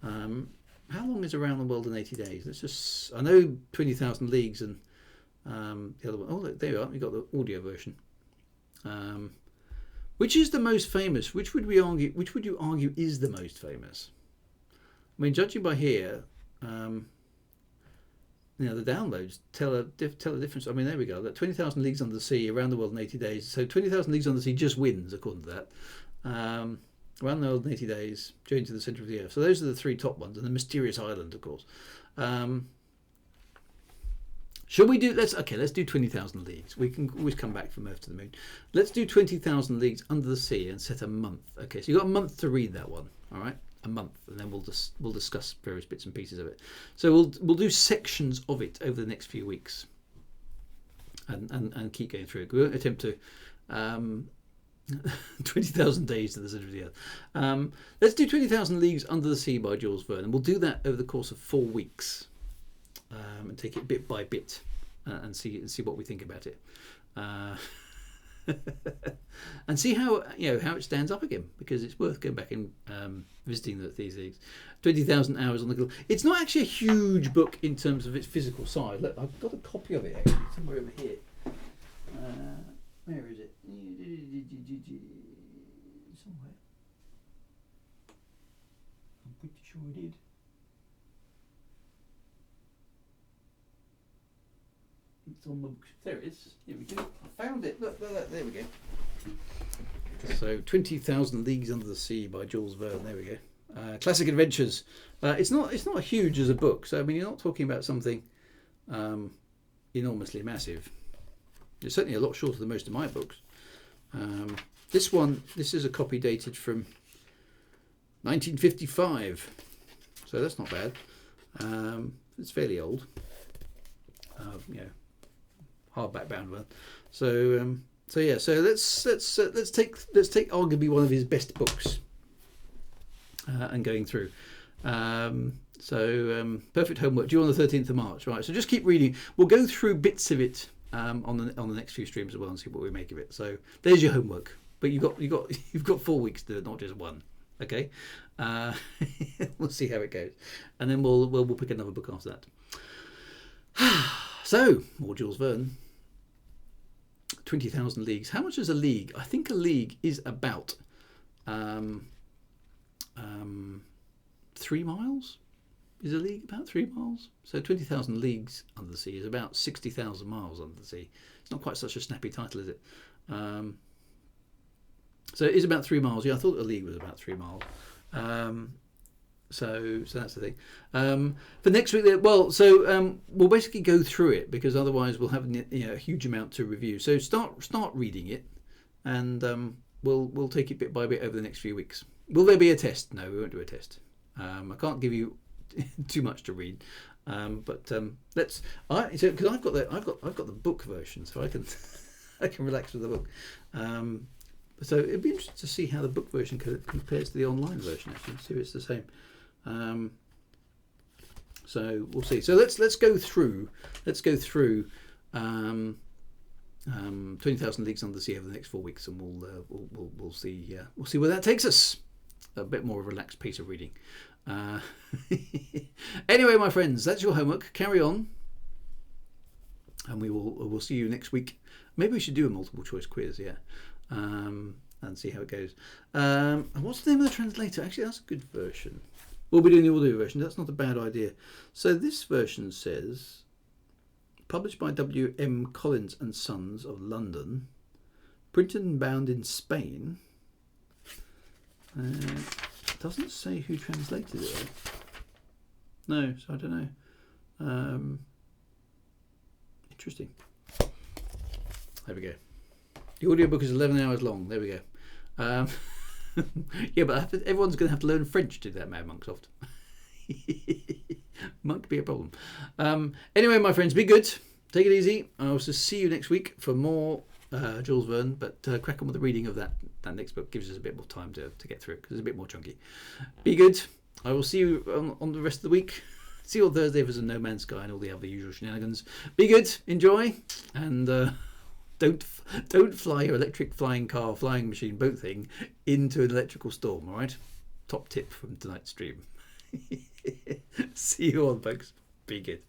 How long is Around the World in 80 Days? Let's just. I know 20,000 Leagues and the other one. Oh, look, there you are. You got the audio version. Which is the most famous? Which would you argue is the most famous? I mean, judging by here, you know, the downloads tell a difference. I mean, there we go. That 20,000 Leagues Under the Sea, Around the World in 80 Days. So 20,000 Leagues Under the Sea just wins, according to that. Around the World in 80 Days, Journey to the Centre of the Earth. So those are the three top ones, and the Mysterious Island, of course. Shall we do? Let's do 20,000 Leagues. We can always come back from Earth to the Moon. Let's do 20,000 Leagues Under the Sea and set a month. Okay, so you've got a month to read that one. All right. A month, and then we'll discuss various bits and pieces of it. So we'll do sections of it over the next few weeks, and keep going through it. We won't attempt to 20,000 Days to the Centre of the Earth. Let's do 20,000 Leagues Under the Sea by Jules Verne, and we'll do that over the course of 4 weeks, and take it bit by bit, and see what we think about it. And see how it stands up again, because it's worth going back and visiting these things. 20,000 Hours on the Globe. It's not actually a huge book in terms of its physical size. Look, I've got a copy of it actually somewhere over here. Where is it? Somewhere. I'm pretty sure I did. It's on the book. There it is. Here we go. I found it. Look, there we go. So 20,000 Leagues Under the Sea by Jules Verne. There we go. Classic adventures. It's not huge as a book. So I mean, you're not talking about something enormously massive. It's certainly a lot shorter than most of my books. This is a copy dated from 1955. So that's not bad. It's fairly old. Hardback bound one. So yeah. So let's take arguably one of his best books, and going through. Perfect homework due on the 13th of March. Right. So just keep reading. We'll go through bits of it on the next few streams as well and see what we make of it. So there's your homework. But you've got 4 weeks to do it, not just one. Okay. We'll see how it goes, and then we'll pick another book after that. So, more Jules Verne. 20,000 Leagues. How much is a league? I think a league is about 3 miles. Is a league about 3 miles? So 20,000 Leagues Under the Sea is about 60,000 miles under the sea. It's not quite such a snappy title, is it? So it is about 3 miles. Yeah, I thought a league was about 3 miles. So that's the thing. For next week, we'll basically go through it, because otherwise we'll have a huge amount to review. So start reading it, and we'll take it bit by bit over the next few weeks. Will there be a test? No, we won't do a test. I can't give you too much to read, but because I've got the book version, so I can relax with the book. So it'd be interesting to see how the book version compares to the online version. Actually, see if it's the same. So we'll see. So let's go through 20,000 Leagues Under the Sea over the next 4 weeks, and we'll see where that takes us. A bit more relaxed piece of reading. Anyway, my friends, that's your homework. Carry on, and we'll see you next week. Maybe we should do a multiple choice quiz, yeah, and see how it goes. And what's the name of the translator? Actually, that's a good version. We'll be doing the audio version. That's not a bad idea. So this version says, published by W.M. Collins and Sons of London, printed and bound in Spain. Doesn't say who translated it. No, so I don't know. Interesting. There we go. The audiobook is 11 hours long. There we go. Yeah, but everyone's going to have to learn French to do that, Mad Monksoft. Might be a problem. Anyway, my friends, be good. Take it easy. I'll see you next week for more Jules Verne, but crack on with the reading of that next book. Gives us a bit more time to get through it because it's a bit more chunky. Be good. I will see you on the rest of the week. See you on Thursday for some No Man's Sky and all the other usual shenanigans. Be good. Enjoy. And don't fly your electric flying car, flying machine, boat thing into an electrical storm, all right? Top tip from tonight's stream. See you all, folks. Be good.